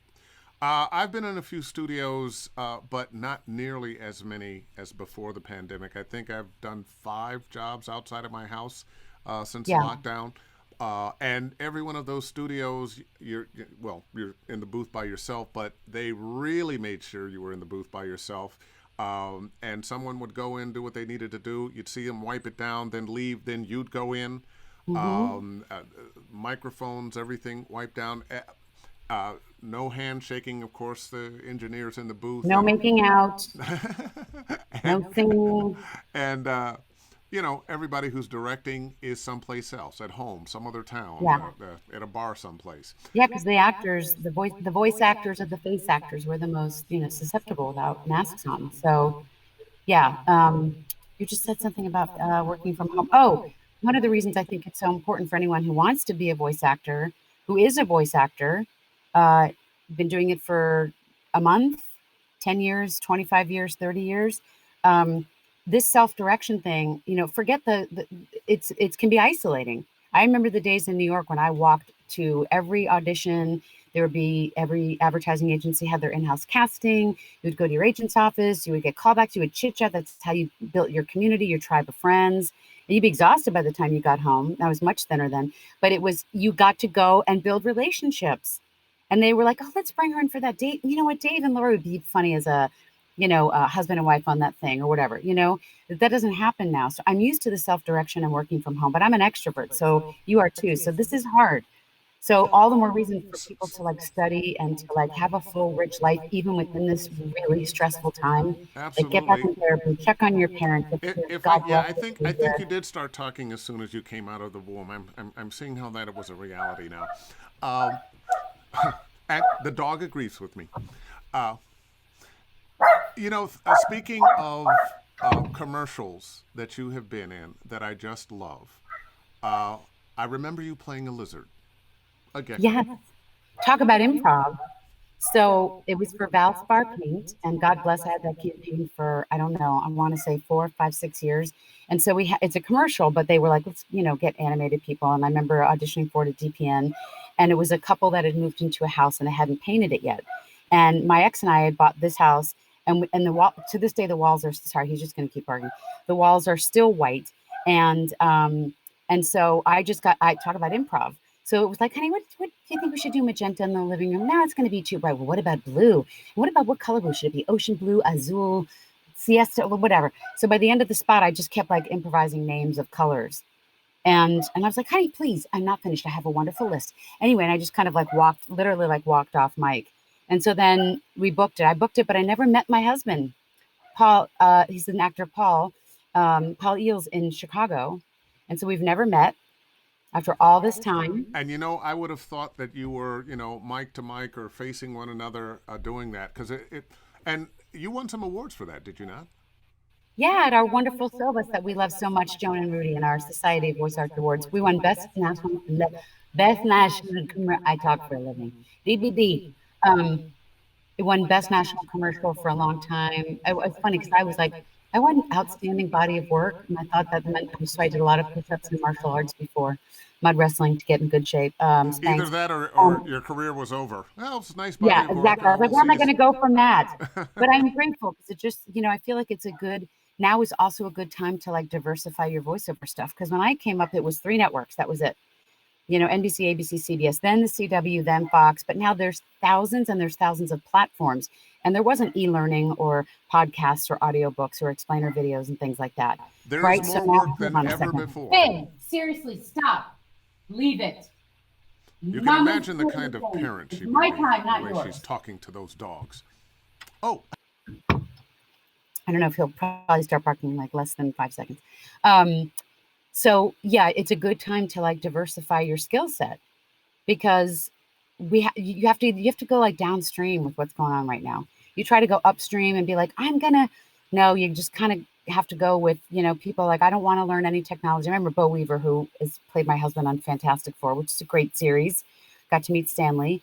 I've been in a few studios, but not nearly as many as before the pandemic. I think I've done 5 jobs outside of my house since Yeah. lockdown. And every one of those studios, you're in the booth by yourself, but they really made sure you were in the booth by yourself. And someone would go in, do what they needed to do. You'd see them wipe it down, then leave. Then you'd go in. Hmm. Microphones, everything wiped down. No handshaking, of course. The engineers in the booth, No making out. and No singing. and everybody who's directing is someplace else, at home, some other town, Yeah. at a bar someplace. Yeah, because the actors, the voice actors or the face actors were the most, susceptible without masks on. So yeah, you just said something about working from home. Oh, one of the reasons I think it's so important for anyone who wants to be a voice actor, who is a voice actor, uh, been doing it for a month, 10 years, 25 years, 30 years. Um, this self-direction thing, forget the it can be isolating. I remember the days in New York when I walked to every audition. There would be every advertising agency had their in-house casting. You would go to your agent's office, you would get callbacks, you would chit chat. That's how you built your community, your tribe of friends. And you'd be exhausted by the time you got home. I was much thinner then, but you got to go and build relationships. And they were like, oh, let's bring her in for that date. You know what? Dave and Laura would be funny as husband and wife on that thing or whatever, that doesn't happen now. So I'm used to the self-direction and working from home, but I'm an extrovert. So you are too. So this is hard. So all the more reason for people to like study and to like have a full, rich life, even within this really stressful time. Like get back Absolutely. in therapy, check on your parents. If God I yeah, bless I them think to I be think here. you did start talking as soon as you came out of the womb. I'm seeing how that it was a reality now. Um, and the dog agrees with me. Uh, speaking of commercials that you have been in that I just love, uh, I remember you playing a lizard, a gecko. Yes. Talk about improv. So it was for Valspar Paint, and God bless, I had that campaign for, I don't know, I want to say 4, 5, 6 years. And so it's a commercial, but they were like, let's, get animated people. And I remember auditioning for it at DPN, and it was a couple that had moved into a house and they hadn't painted it yet. And my ex and I had bought this house, and the wall, to this day, the walls are, sorry, he's just going to keep arguing. The walls are still white. And so I talk about improv. So it was like, honey, what do you think we should do magenta in the living room? No, it's going to be too bright. Well, what about blue? And what about what color blue? Should it be ocean blue, azul, siesta, or whatever? So by the end of the spot, I just kept like improvising names of colors. And I was like, honey, please, I'm not finished. I have a wonderful list. Anyway, and I just kind of like walked off mic. And so then we booked it. I booked it, but I never met my husband, Paul. He's an actor, Paul Eels in Chicago. And so we've never met after all this time. And I would have thought that you were, mic to mic or facing one another doing that because and you won some awards for that, did you not? Yeah, at our wonderful syllabus that we love so much, Joan and Rudy, in our Society of Voice Actor Awards, we won Best National I talk for a living. DBD. It won Best National Commercial for a long time. It was funny because I was like, I won Outstanding Body of Work, and I thought that meant so I did a lot of push-ups and martial arts before mud wrestling to get in good shape. Either Spanx. that or your career was over. Well, it's a nice body Yeah, of work. exactly. I was like, We'll where am I see going to go from that? But I'm grateful because it just, I feel like now is also a good time to like diversify your voiceover stuff. Because when I came up, it was 3 networks. That was it. NBC, ABC, CBS, then the CW, then Fox. But now there's thousands and there's thousands of platforms. And there wasn't e-learning or podcasts or audiobooks or explainer videos and things like that. There is Right? So more now, work than hold on a ever second. before. Hey, seriously, stop. Leave it. You can Mama's imagine the doing kind of thing. parent It's she would my be, time, the not way yours. she's talking to those dogs. Oh, I don't know if he'll probably start barking in like less than 5 seconds. So yeah, it's a good time to like diversify your skill set because you have to go like downstream with what's going on right now. You try to go upstream and be like, no, you just kind of have to go with, people like, I don't want to learn any technology. I remember Bo Weaver, who has played my husband on Fantastic Four, which is a great series. Got to meet Stanley.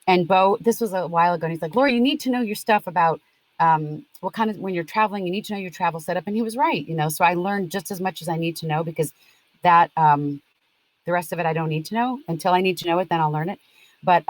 And Bo, this was a while ago, and he's like, Laura, you need to know your stuff about when you're traveling, you need to know your travel setup. And he was right, so I learned just as much as I need to know because that, the rest of it, I don't need to know until I need to know it, then I'll learn it. But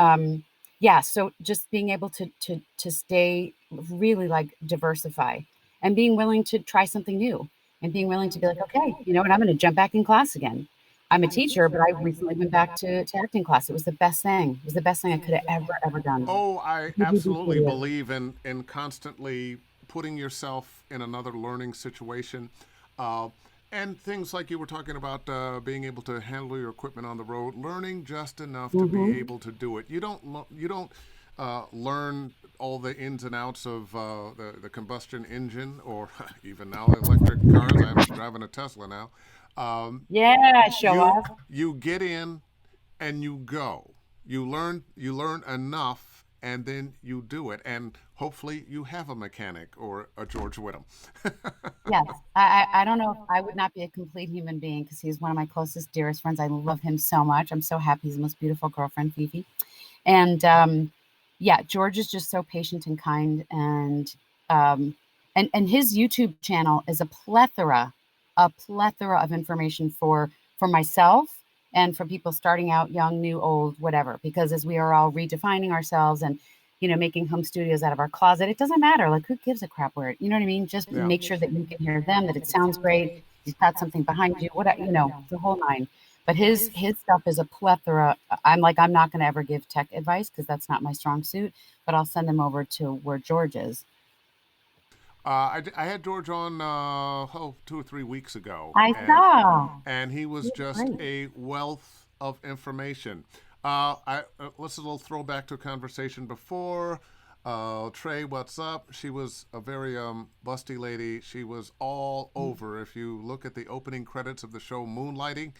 yeah, so just being able to stay really like diversify and being willing to try something new and being willing to be like, okay, you know what, I'm going to jump back in class again. I'm a teacher, but I recently went back to acting class. It was the best thing. It was the best thing I could have ever done. oh, I DVD absolutely studio. believe in constantly putting yourself in another learning situation. Uh, and things like you were talking about being able to handle your equipment on the road, learning just enough to be able to do it. You don't learn all the ins and outs of the combustion engine or even now electric cars. I'm driving a Tesla now. Yeah, show you off. you get in and you go. You learn enough and then you do it and hopefully you have a mechanic or a George Whittam. Yes, I don't know if I would not be a complete human being because he's one of my closest, dearest friends. I love him so much. I'm so happy. He's the most beautiful girlfriend, Fifi. And yeah, George is just so patient and kind, um, and his YouTube channel is a plethora of information for myself and for people starting out, young, new, old, whatever. Because as we are all redefining ourselves and making home studios out of our closet, it doesn't matter. Like, who gives a crap where you know what I mean? Just Yeah. make sure that you can hear them, that it sounds great. You've got something behind you, the whole nine. But his stuff is a plethora. I'm not going to ever give tech advice because that's not my strong suit. But I'll send them over to where George is. I had George on 2 or 3 weeks ago, I saw. and he was He's just great. a wealth of information. Let's a little throwback to a conversation before. Trey, what's up? She was a very busty lady. She was all over. If you look at the opening credits of the show Moonlighting,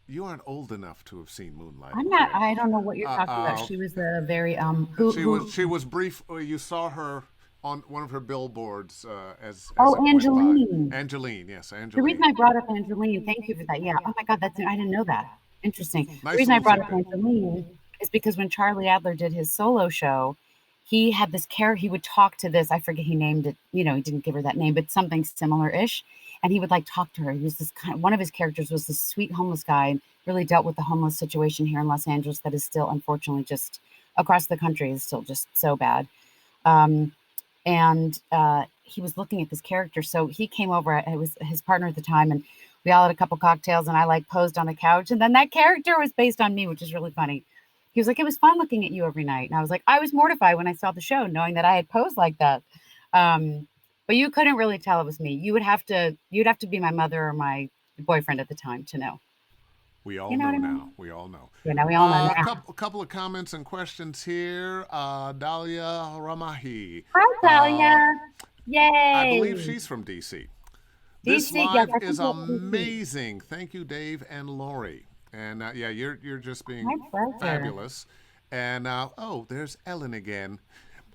you aren't old enough to have seen I'm Moonlighting, not. Trey. I don't know what you're Uh, talking about. uh, She was a very who she who. was brief. You saw her on one of her billboards as Oh, it went by. Angeline. Angeline, yes, The reason Angeline. I brought up Angeline, thank you for that. Yeah. Oh my God, that's I didn't know that. Interesting. The Nice reason I little brought up tidbit. Angeline is because when Charlie Adler did his solo show, he had this character. He would talk to this. I forget he named it. He didn't give her that name, but something similar-ish. And he would like talk to her. He was this one of his characters was this sweet homeless guy, and really dealt with the homeless situation here in Los Angeles that is still unfortunately just across the country is still just so bad. Um, and he was looking at this character. So he came over. It was his partner at the time, and we all had a couple cocktails, and I like posed on the couch, and then that character was based on me, which is really funny. He was like, "It was fun looking at you every night," and I was like, "I was mortified when I saw the show, knowing that I had posed like that." Um, but you couldn't really tell it was me. You'd have to be my mother or my boyfriend at the time to know. We all You know what know I now. mean? We all know. You know, we all know now. Couple of comments and questions here. Dalia Ramahi. Hi, Uh, Talia. I believe Yay. she's from DC. This DC. Yes, live I is think you're DC. amazing. Thank you, Dave and Lori. And yeah, you're just being My pleasure. fabulous. And oh, there's Ellen again.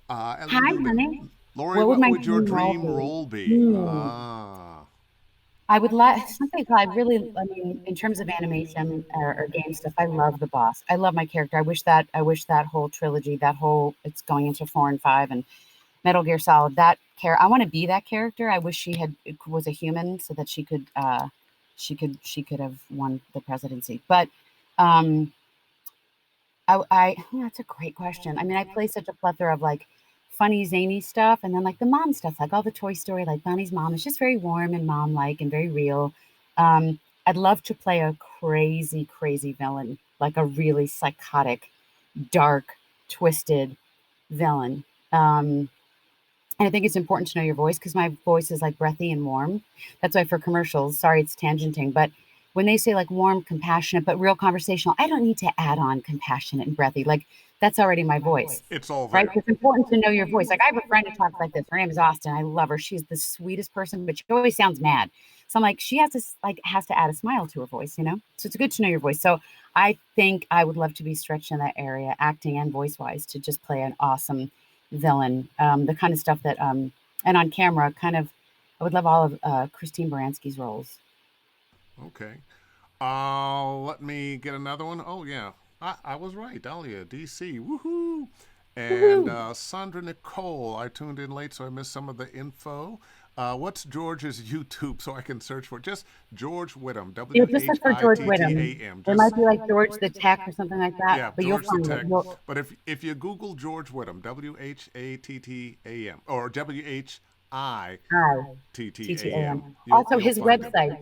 Ellen Hi, Newman. honey. Lori, What would what my would your dream role dream role be? be? Ah, I would like something I really, I mean, in terms of animation or game stuff, I love the boss. I love my character. I wish that whole trilogy, it's going into 4 and 5 and Metal Gear Solid, I want to be that character. I wish was a human so that she could have won the presidency. But, um, that's a great question. I mean, I play such a plethora of like funny, zany stuff, and then like the mom stuff, like all the Toy Story, like Bonnie's mom is just very warm and mom-like and very real. I'd love to play a crazy, crazy villain, like a really psychotic, dark, twisted villain. And I think it's important to know your voice because my voice is like breathy and warm. That's why for commercials, sorry, it's tangenting, but when they say like warm, compassionate, but real conversational, I don't need to add on compassionate and breathy. Like that's already my voice, it's all right? there. It's important to know your voice. Like I have a friend who talks like this. Her name is Austin. I love her. She's the sweetest person, but she always sounds mad. So I'm like, she has to add a smile to her voice. So it's good to know your voice. So I think I would love to be stretched in that area, acting and voice wise, to just play an awesome villain, the kind of stuff that and on camera kind of I would love all of Christine Baranski's roles. Okay. Let me get another one. Oh yeah, I was right. Dahlia, DC. Woohoo! And Woohoo! Sandra Nicole. I tuned in late, so I missed some of the info. What's George's YouTube so I can search for it? Just George Whittam. You W just look H for I George T T Whittam. A M. It Just might be like George the Tech or something like that, yeah, but you'll George the find it. Tech. You'll, But if you Google George Whittam, WHATTAM, or hi, WHITTAM, TTAM. Also, you'll his find him. website.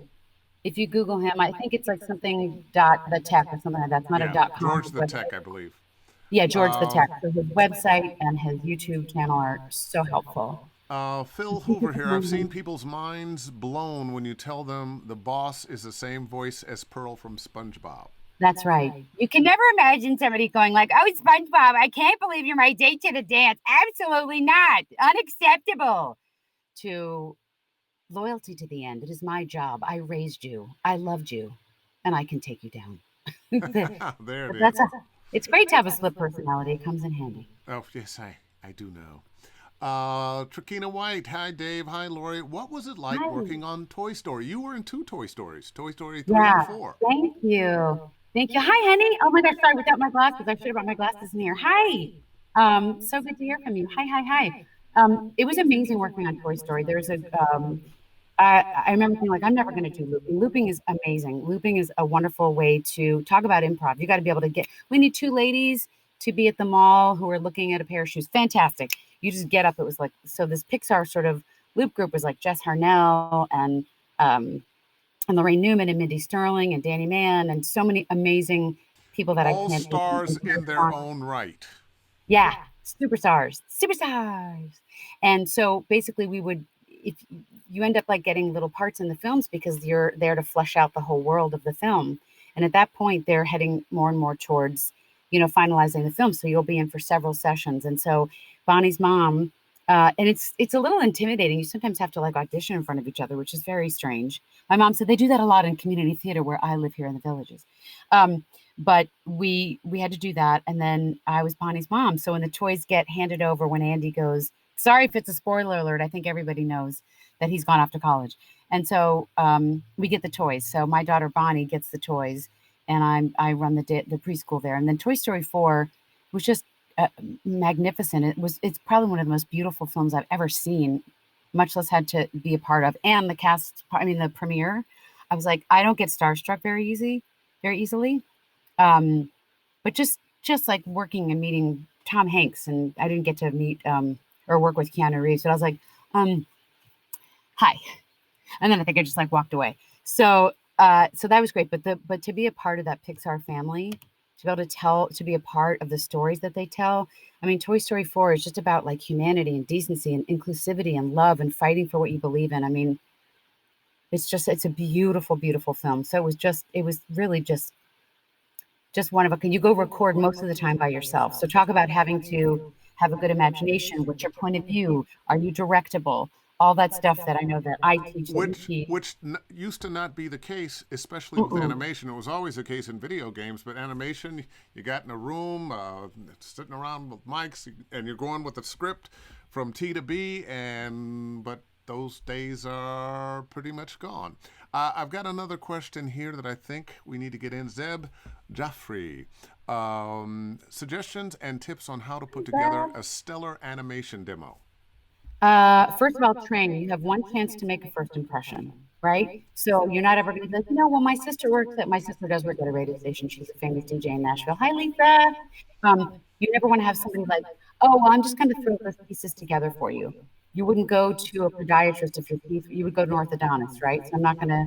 If you Google him, I think it's like something dot the tech or something like that. It's not a Yeah, dot com. George the Tech, I believe. Yeah, George the Um, Tech. So his website and his YouTube channel are so helpful. Phil Hoover here. I've seen people's minds blown when you tell them the boss is the same voice as Pearl from SpongeBob. That's right. You can never imagine somebody going like, "Oh, SpongeBob, I can't believe you're my date to the dance." Absolutely not. Unacceptable. To loyalty to the end. It is my job. I raised you. I loved you, and I can take you down. There it But is. it's great to have a split personality. It comes in handy. Oh, yes, I do know. Trakina White. Hi, Dave. Hi, Lori. What was it like Hi. working on Toy Story? You were in two Toy Stories, Toy Story 3 and Yeah. 4. Thank you. Thank you. Hi, honey. Oh my gosh, sorry, without my glasses. I should have brought my glasses in here. Hi. So good to hear from you. Hi, hi, hi. It was amazing working on Toy Story. There's a I remember thinking like I'm never going to do looping. Looping is amazing. Looping is a wonderful way to talk about improv. You got to be able to get. We need two ladies to be at the mall who are looking at a pair of shoes. Fantastic. You just get up. It was like so. This Pixar sort of loop group was like Jess Harnell um, and Lorraine Newman and Mindy Sterling and Danny Mann and so many amazing people that I All can't stars and in their own right. yeah. superstars. And so basically we would, if you end up like getting little parts in the films because you're there to flesh out the whole world of the film. And at that point, they're heading more and more towards, finalizing the film. So you'll be in for several sessions. And so Bonnie's mom, and it's a little intimidating. You sometimes have to like audition in front of each other, which is very strange. My mom said they do that a lot in community theater where I live here in the Villages. But we had to do that, and then I was Bonnie's mom. So when the toys get handed over, when Andy goes, sorry if it's a spoiler alert, I think everybody knows that he's gone off to college. And so we get the toys. So my daughter Bonnie gets the toys, and I run the preschool there. And then Toy Story 4 was just magnificent. It's probably one of the most beautiful films I've ever seen, much less had to be a part of. And the cast, the premiere, I was like, I don't get starstruck very easily. But just like working and meeting Tom Hanks, and I didn't get to meet or work with Keanu Reeves, but I was like, hi. And then I think I just like walked away. So that was great. But to be a part of that Pixar family, to be able to be a part of the stories that they tell. I mean, Toy Story 4 is just about like humanity and decency and inclusivity and love and fighting for what you believe in. I mean, it's a beautiful, beautiful film. So it was really just one of a kind. You go record most of the time by yourself. So talk about having to have a good imagination. What's your point of view? Are you directable? All that stuff that I know that I teach. Which used to not be the case, especially with animation. It was always the case in video games, but animation, you got in a room, sitting around with mics, and you're going with the script from T to B, but those days are pretty much gone. I've got another question here that I think we need to get in. Zeb Jaffrey, suggestions and tips on how to put together a stellar animation demo. First of all, training. You have one chance to make a first impression, right? So you're not ever going to be like, well, my sister does work at a radio station. She's a famous DJ in Nashville. Hi, Lisa. You never want to have somebody like, oh, well, I'm just going to throw those pieces together for you. You wouldn't go to a podiatrist if your teeth, you would go to an orthodontist, right? So I'm not going to,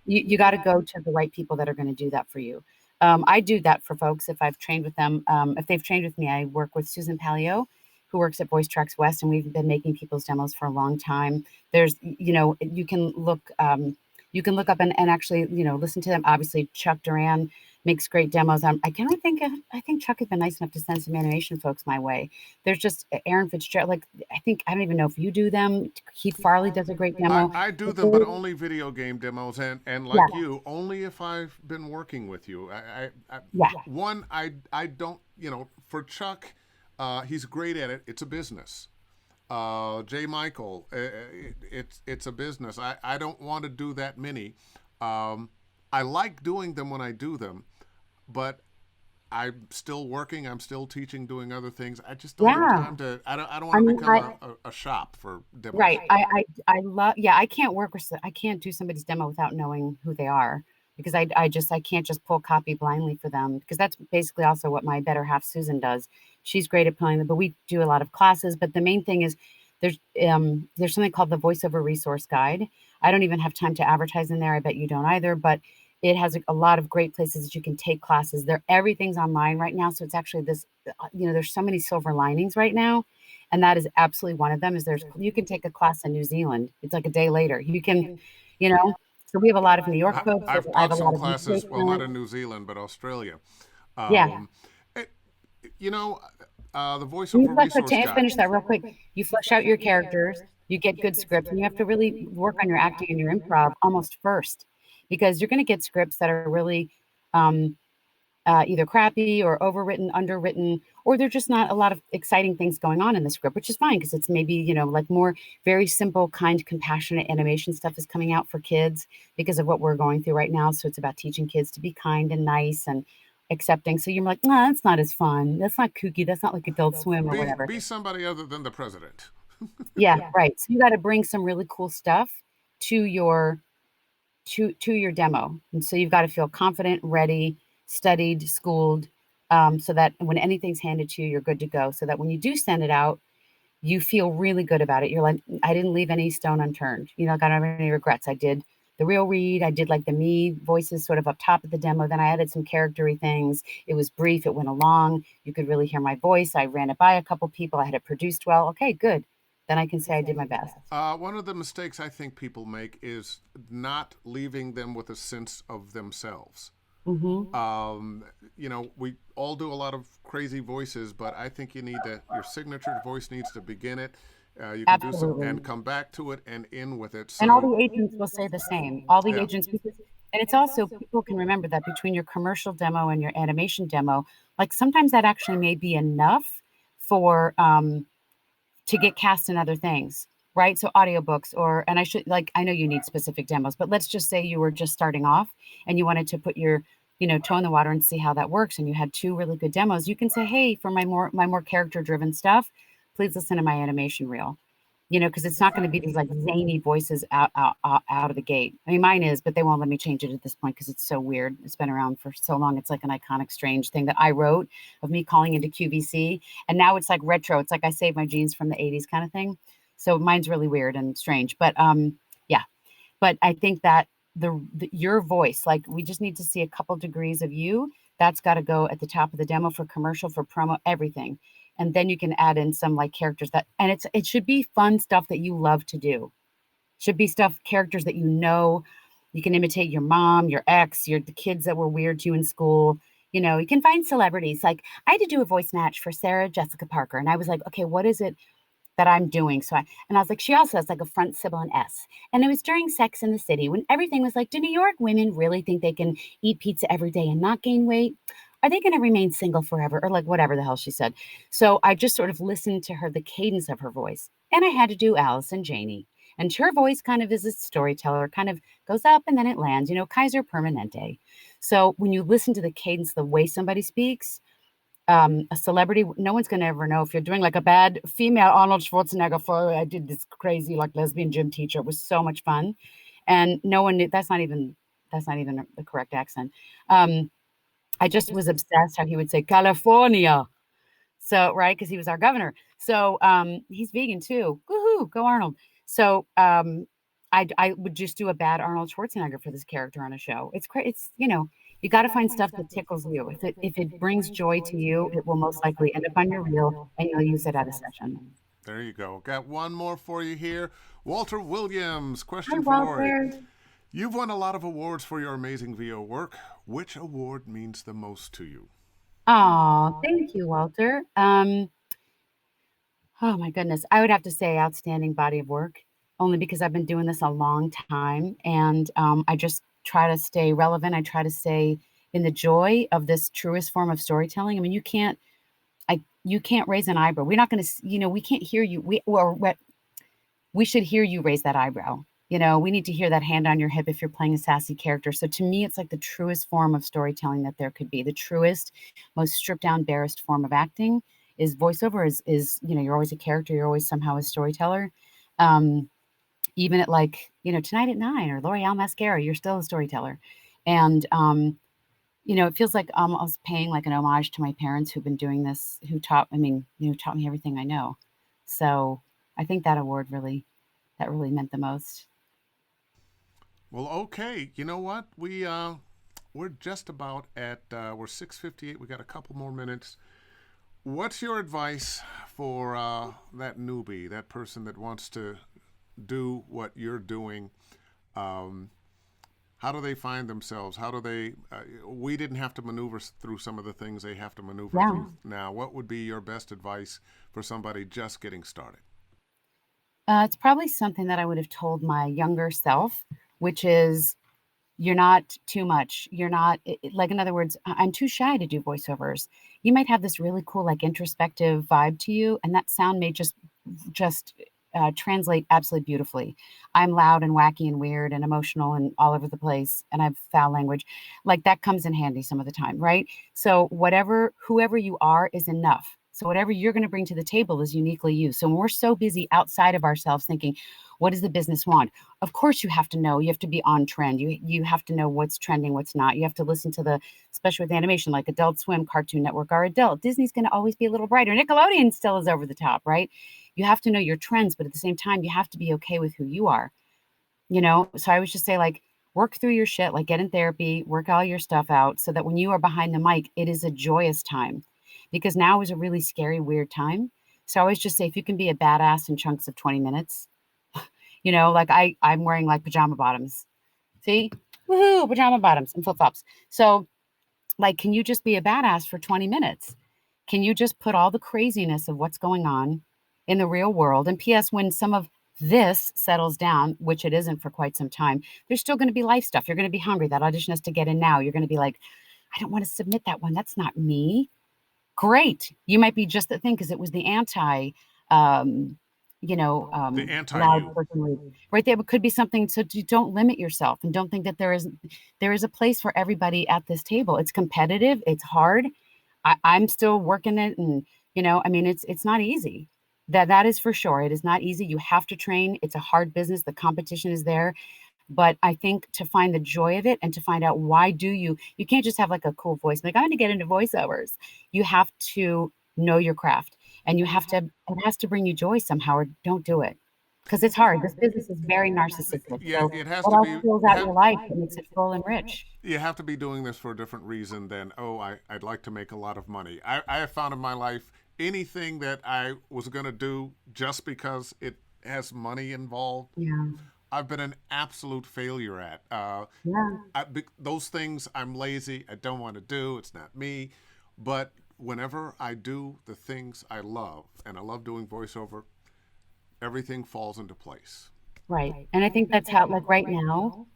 you got to go to the right people that are going to do that for you. I do that for folks if I've trained with them. If they've trained with me, I work with Susan Palio, who works at Voice Tracks West, and we've been making people's demos for a long time. There's, you can look up and actually, listen to them. Obviously, Chuck Duran makes great demos. I think Chuck has been nice enough to send some animation folks my way. There's just Aaron Fitzgerald. I don't even know if you do them. Keith Farley does a great demo. I do them, but only video game demos, and like you, only if I've been working with you. I don't, for Chuck, he's great at it. It's a business. J. Michael, it's a business. I don't want to do that many. I like doing them when I do them, but I'm still working. I'm still teaching, doing other things. I just don't have time to. I don't want to become a shop for demos. Right. I love. Yeah. I can't do somebody's demo without knowing who they are, because I can't just pull copy blindly for them, because that's basically also what my better half Susan does. She's great at pulling them, but we do a lot of classes. But the main thing is there's something called the Voiceover Resource Guide. I don't even have time to advertise in there. I bet you don't either, but it has a lot of great places that you can take classes. Everything's online right now. So it's actually this, there's so many silver linings right now. And that is absolutely one of them. You can take a class in New Zealand. It's like a day later. You can, so we have a lot of New York folks. I've taught some classes, well, not in New Zealand, but Australia. Yeah. The voiceover resource guide. Finish that real quick. You flesh out your characters. You get good scripts, and you have to really work on your acting and your improv almost first, because you're going to get scripts that are really either crappy or overwritten, underwritten, or they're just not a lot of exciting things going on in the script, which is fine, because it's maybe, like more very simple, kind, compassionate animation stuff is coming out for kids because of what we're going through right now. So it's about teaching kids to be kind and nice and accepting. So you're like, nah, that's not as fun. That's not kooky. That's not like Adult Swim or whatever. Be somebody other than the president. Yeah, right. So you got to bring some really cool stuff to your demo. And so you've got to feel confident, ready, studied, schooled, so that when anything's handed to you, you're good to go. So that when you do send it out, you feel really good about it. You're like, I didn't leave any stone unturned. I don't have any regrets. I did the real read. I did like the me voices sort of up top of the demo. Then I added some charactery things. It was brief. It went along. You could really hear my voice. I ran it by a couple people. I had it produced well. Okay, good. Then I can say I did my best. One of the mistakes I think people make is not leaving them with a sense of themselves. You know, we all do a lot of crazy voices, but I think you need to, your signature voice needs to begin it. You can do some Absolutely. and come back to it and in with it. And all So, the agents will say the same. All the yeah. agents, because, and it's also, people can remember that between your commercial demo and your animation demo, like sometimes that actually may be enough for, to get cast in other things, right? So audiobooks or, and I should, like, I know you need specific demos, but let's just say you were just starting off and you wanted to put your, you know, toe in the water and see how that works. And you had 2 really good demos. You can say, hey, for my more character driven stuff, please listen to my animation reel, you know, because it's not going to be these like zany voices out of the gate. I mean, mine is, but they won't let me change it at this point because it's so weird. It's been around for so long. It's like an iconic, strange thing that I wrote of me calling into QVC. And now it's like retro. It's like I saved my genes from the 80s kind of thing. So mine's really weird and strange. But yeah. But I think that your voice, like we just need to see a couple degrees of you. That's got to go at the top of the demo for commercial, for promo, everything. And then you can add in some like characters that, and it should be fun stuff that you love to do. Should be stuff, characters that you know, you can imitate your mom, your ex, the kids that were weird to you in school. You know, you can find celebrities. Like I had to do a voice match for Sarah Jessica Parker. And I was like, okay, what is it that I'm doing? So I was like, she also has like a front sibilant S. And it was during Sex in the City when everything was like, do New York women really think they can eat pizza every day and not gain weight? Are they going to remain single forever? Or like whatever the hell she said. So I just sort of listened to her, the cadence of her voice. And I had to do Allison Janney. And her voice kind of is a storyteller, kind of goes up and then it lands, you know, Kaiser Permanente. So when you listen to the cadence, the way somebody speaks, a celebrity, no one's going to ever know if you're doing like a bad female Arnold Schwarzenegger for, I did this crazy like lesbian gym teacher. It was so much fun. And no one knew, that's not even the correct accent. I just was obsessed how he would say California. So, right, because he was our governor. So he's vegan too. Woohoo, go Arnold. So I would just do a bad Arnold Schwarzenegger for this character on a show. It's great. It's, you know, you got to find stuff that tickles you. If it brings joy to you, it will most likely end up on your reel and you'll use it at a session. There you go. Got one more for you here. Walter Williams, Hi, question for Lori. Walter. You've won a lot of awards for your amazing VO work. Which award means the most to you? Oh, thank you, Walter. Oh my goodness. I would have to say outstanding body of work, only because I've been doing this a long time and I just try to stay relevant. I try to stay in the joy of this truest form of storytelling. I mean, you can't raise an eyebrow. We're not going to, you know, we can't hear you. We should hear you raise that eyebrow. You know, we need to hear that hand on your hip if you're playing a sassy character. So to me, it's like the truest form of storytelling that there could be. The truest, most stripped down, barest form of acting is voiceover. Is you know, you're always a character. You're always somehow a storyteller. Even at like, you know, Tonight at 9 or L'Oreal Mascara, you're still a storyteller. And you know, it feels like I was paying like an homage to my parents who've been doing this, who taught me everything I know. So I think that award really meant the most. Well, okay. You know what? We're just about at we're 6:58. We got a couple more minutes. What's your advice for that newbie, that person that wants to do what you're doing? How do they find themselves? How do they? We didn't have to maneuver through some of the things they have to maneuver through now. What would be your best advice for somebody just getting started? It's probably something that I would have told my younger self, which is you're not too much. You're not like, in other words, I'm too shy to do voiceovers. You might have this really cool, like introspective vibe to you, and that sound may just translate absolutely beautifully. I'm loud and wacky and weird and emotional and all over the place, and I have foul language. Like that comes in handy some of the time, right? So whoever you are is enough. So whatever you're going to bring to the table is uniquely you. So when we're so busy outside of ourselves thinking, what does the business want? Of course you have to know, you have to be on trend. You have to know what's trending, what's not. You have to listen to especially with animation, like Adult Swim, Cartoon Network are adult. Disney's going to always be a little brighter. Nickelodeon still is over the top, right? You have to know your trends, but at the same time, you have to be okay with who you are. So I always just say, like, work through your shit, like, get in therapy, work all your stuff out so that when you are behind the mic, it is a joyous time, because now is a really scary, weird time. So I always just say, if you can be a badass in chunks of 20 minutes, like I'm wearing like pajama bottoms. See? Woohoo, pajama bottoms and flip-flops. So, like, can you just be a badass for 20 minutes? Can you just put all the craziness of what's going on in the real world? And P.S., when some of this settles down, which it isn't for quite some time, there's still going to be life stuff. You're going to be hungry. That audition has to get in now. You're going to be like, I don't want to submit that one. That's not me. Great. You might be just the thing because it was the um, The anti loud you. person read. Right there, but could be something. So you don't limit yourself and don't think that there is a place for everybody at this table. It's competitive. It's hard. I'm still working it, and I mean, it's not easy. That is for sure. It is not easy. You have to train. It's a hard business. The competition is there. But I think to find the joy of it and to find out why you can't just have like a cool voice. Like, I'm going to get into voiceovers. You have to know your craft, and it has to bring you joy somehow, or don't do it. Because it's hard. This business is very narcissistic. Yeah, So it has what to else be. fills out your life that makes it full and rich? You have to be doing this for a different reason than, oh, I'd like to make a lot of money. I have found in my life anything that I was going to do just because it has money involved, Yeah. I've been an absolute failure at. Yeah. Those things I'm lazy, I don't want to do, it's not me. But whenever I do the things I love, and I love doing voiceover, everything falls into place. Right. And I think that's how, like, right now,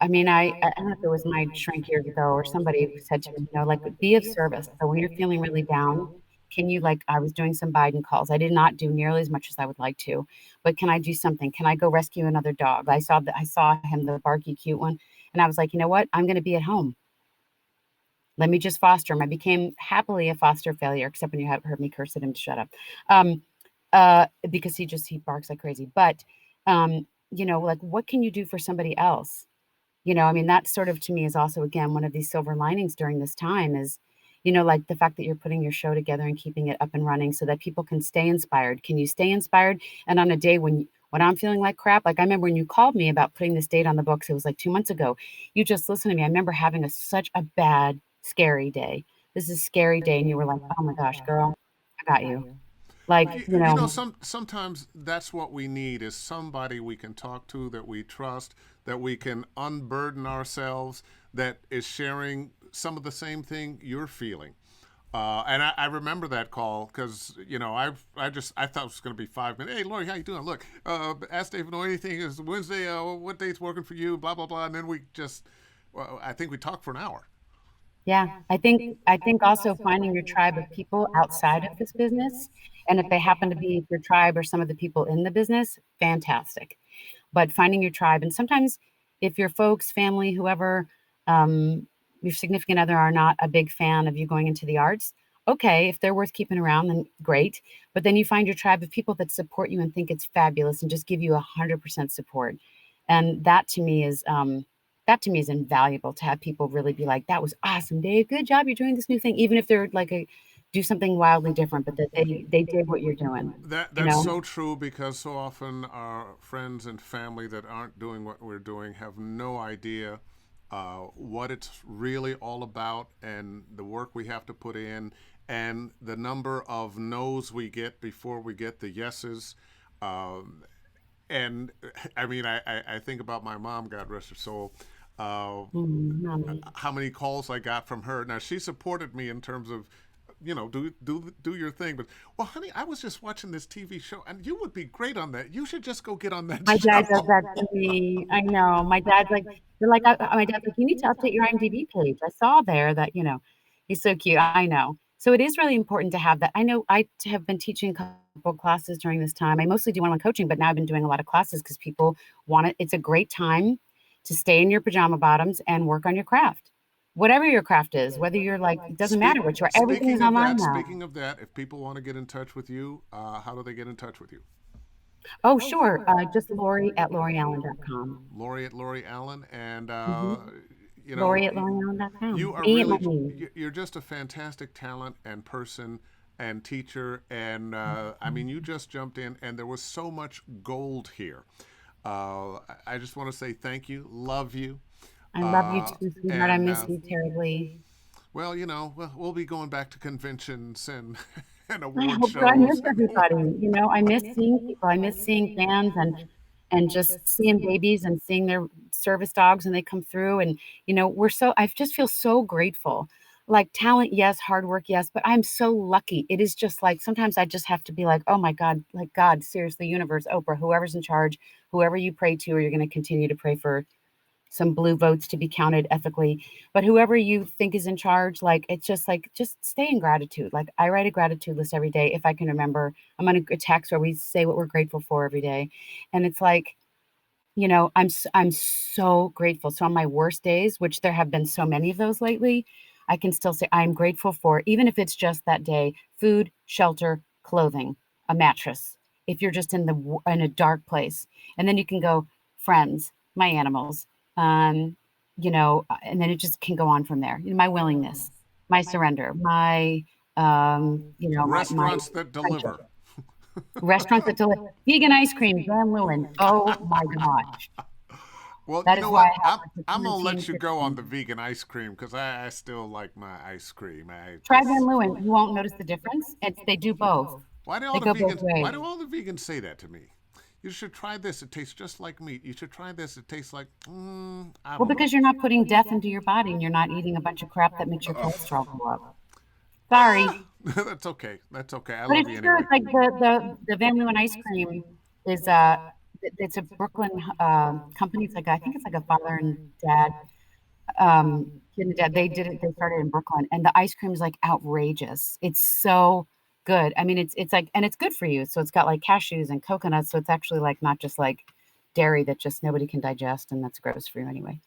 I mean, I don't know if it was my shrink years ago or somebody who said to me, like, be of service. So when you're feeling really down, can you, like, I was doing some Biden calls. I did not do nearly as much as I would like to, but can I do something? Can I go rescue another dog? I saw him, the barky cute one, and I was like, you know what? I'm going to be at home. Let me just foster him. I became happily a foster failure, except when you have heard me curse at him to shut up. Um, because he barks like crazy. But like, what can you do for somebody else? I mean, that sort of to me is also, again, one of these silver linings during this time is, like the fact that you're putting your show together and keeping it up and running so that people can stay inspired. Can you stay inspired? And on a day when I'm feeling like crap, like I remember when you called me about putting this date on the books, it was like 2 months ago. You just listened to me. I remember having such a bad, scary day. This is a scary day. And you were like, oh my gosh, girl, I got you. Like, Sometimes that's what we need is somebody we can talk to that we trust, that we can unburden ourselves, that is sharing some of the same thing you're feeling. And I remember that call because I thought it was going to be 5 minutes. Hey, Lori, how you doing? Look, ask Dave Fennoy Anything is Wednesday. What date's working for you? Blah blah blah. And then I think we talked for an hour. yeah, I think also finding your tribe of people outside of this business, and if they happen to be your tribe or some of the people in the business, fantastic. But finding your tribe, and sometimes if your folks, family, whoever, your significant other are not a big fan of you going into the arts, okay, if they're worth keeping around, then great. But then you find your tribe of people that support you and think it's fabulous and just give you 100% support. And that to me is invaluable to have people really be like, that was awesome, Dave. Good job. You're doing this new thing. Even if they're like do something wildly different, but that they did what you're doing, you That's know? so true because so often our friends and family that aren't doing what we're doing have no idea what it's really all about and the work we have to put in and the number of no's we get before we get the yeses. Um, and I mean, I think about my mom, God rest her soul. Uh, Mommy. how many calls I got from her. Now she supported me in terms of, do your thing. But well, honey, I was just watching this TV show, and you would be great on that. You should just go get on that My dad does show. that to me. I know. My dad's like, you're like, my dad's like, you need to update your IMDb page. I saw there that, he's so cute. I know. So it is really important to have that. I know have been teaching a couple classes during this time. I mostly do one-on-one coaching, but now I've been doing a lot of classes because people want it. It's a great time to stay in your pajama bottoms and work on your craft. Whatever your craft is, whether you're like, it doesn't matter what you are. Everything is online now. Speaking of that, if people want to get in touch with you, how do they get in touch with you? Oh, sure. Just Lori at LoriAllen.com. Lori at Lori Allen, and Mm-hmm. you know, Lori at LoriAllen.com. you are Me at my really name. you're just a fantastic talent and person and teacher, and I mean, you just jumped in, and there was so much gold here. I just want to say thank you, love you, I love you uh, too, sweetheart. I and miss you terribly. well, we'll be going back to conventions and and I award hope so. I miss shows. everybody. I miss seeing people. I miss seeing fans and just seeing babies and seeing their service dogs and they come through and I just feel so grateful. Like talent, yes, hard work, yes, but I'm so lucky. It is just like sometimes I just have to be like, oh my God, like God, seriously, universe, Oprah, whoever's in charge, whoever you pray to, or you're going to continue to pray for some blue votes to be counted ethically. But whoever you think is in charge, like it's just like just stay in gratitude. Like I write a gratitude list every day if I can remember. I'm on a text where we say what we're grateful for every day, and it's like I'm so grateful. So on my worst days, which there have been so many of those lately, I can still say I'm grateful for, even if it's just that day, food, shelter, clothing, a mattress. If you're just in a dark place, and then you can go friends, my animals, and then it just can go on from there. My willingness, my surrender, my Restaurants that friendship. deliver. Restaurants that deliver vegan ice cream, Van Leeuwen. Oh my gosh. Well, you That know is why what? I have like a I'm gonna quarantine let you go on the kitchen. vegan ice cream because I still like my ice cream. I Try Van just Leeuwen. You won't notice the difference. They do both. They go both why ways. do all the vegans say that to me? You should try this. It tastes just like meat. You should try this. It tastes like I Well, don't know. because you're not putting death into your body and you're not eating a bunch of crap that makes your cholesterol go up. Sorry. Ah, that's okay. That's okay. I But love it's you true. anyway. It's like the Van Leeuwen ice cream is it's a Brooklyn company. It's like I think it's like a father and dad kid and dad. They started in Brooklyn, and the ice cream is like outrageous. It's so good. I mean, it's like, and it's good for you. So it's got like cashews and coconuts. So it's actually like not just like dairy that just nobody can digest, and that's gross for you anyway.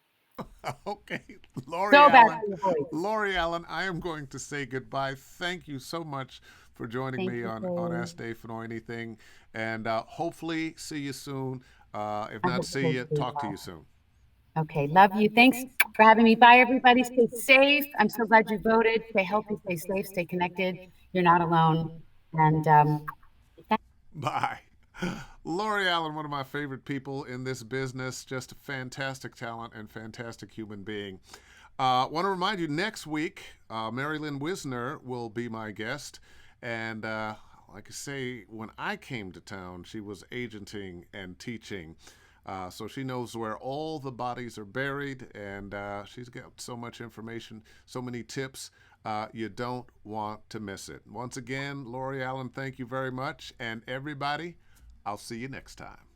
Okay, Lori So bad Allen. for your voice. Lori Allen, I am going to say goodbye. Thank you so much for joining Thank me you, on Dave. Ask Dave Fennoy Anything, and hopefully see you soon. If I not hope see so you, too. talk to you soon. Okay, love you. Thanks for having me. Bye, everybody. Stay safe. I'm so glad you voted. Stay healthy, stay safe, stay connected. You're not alone. And Bye. Lori Allen, one of my favorite people in this business, just a fantastic talent and fantastic human being. Want to remind you, next week, Mary Lynn Wisner will be my guest. And like I say, when I came to town, she was agenting and teaching. So she knows where all the bodies are buried, and she's got so much information, so many tips. You don't want to miss it. Once again, Lori Allen, thank you very much. And everybody, I'll see you next time.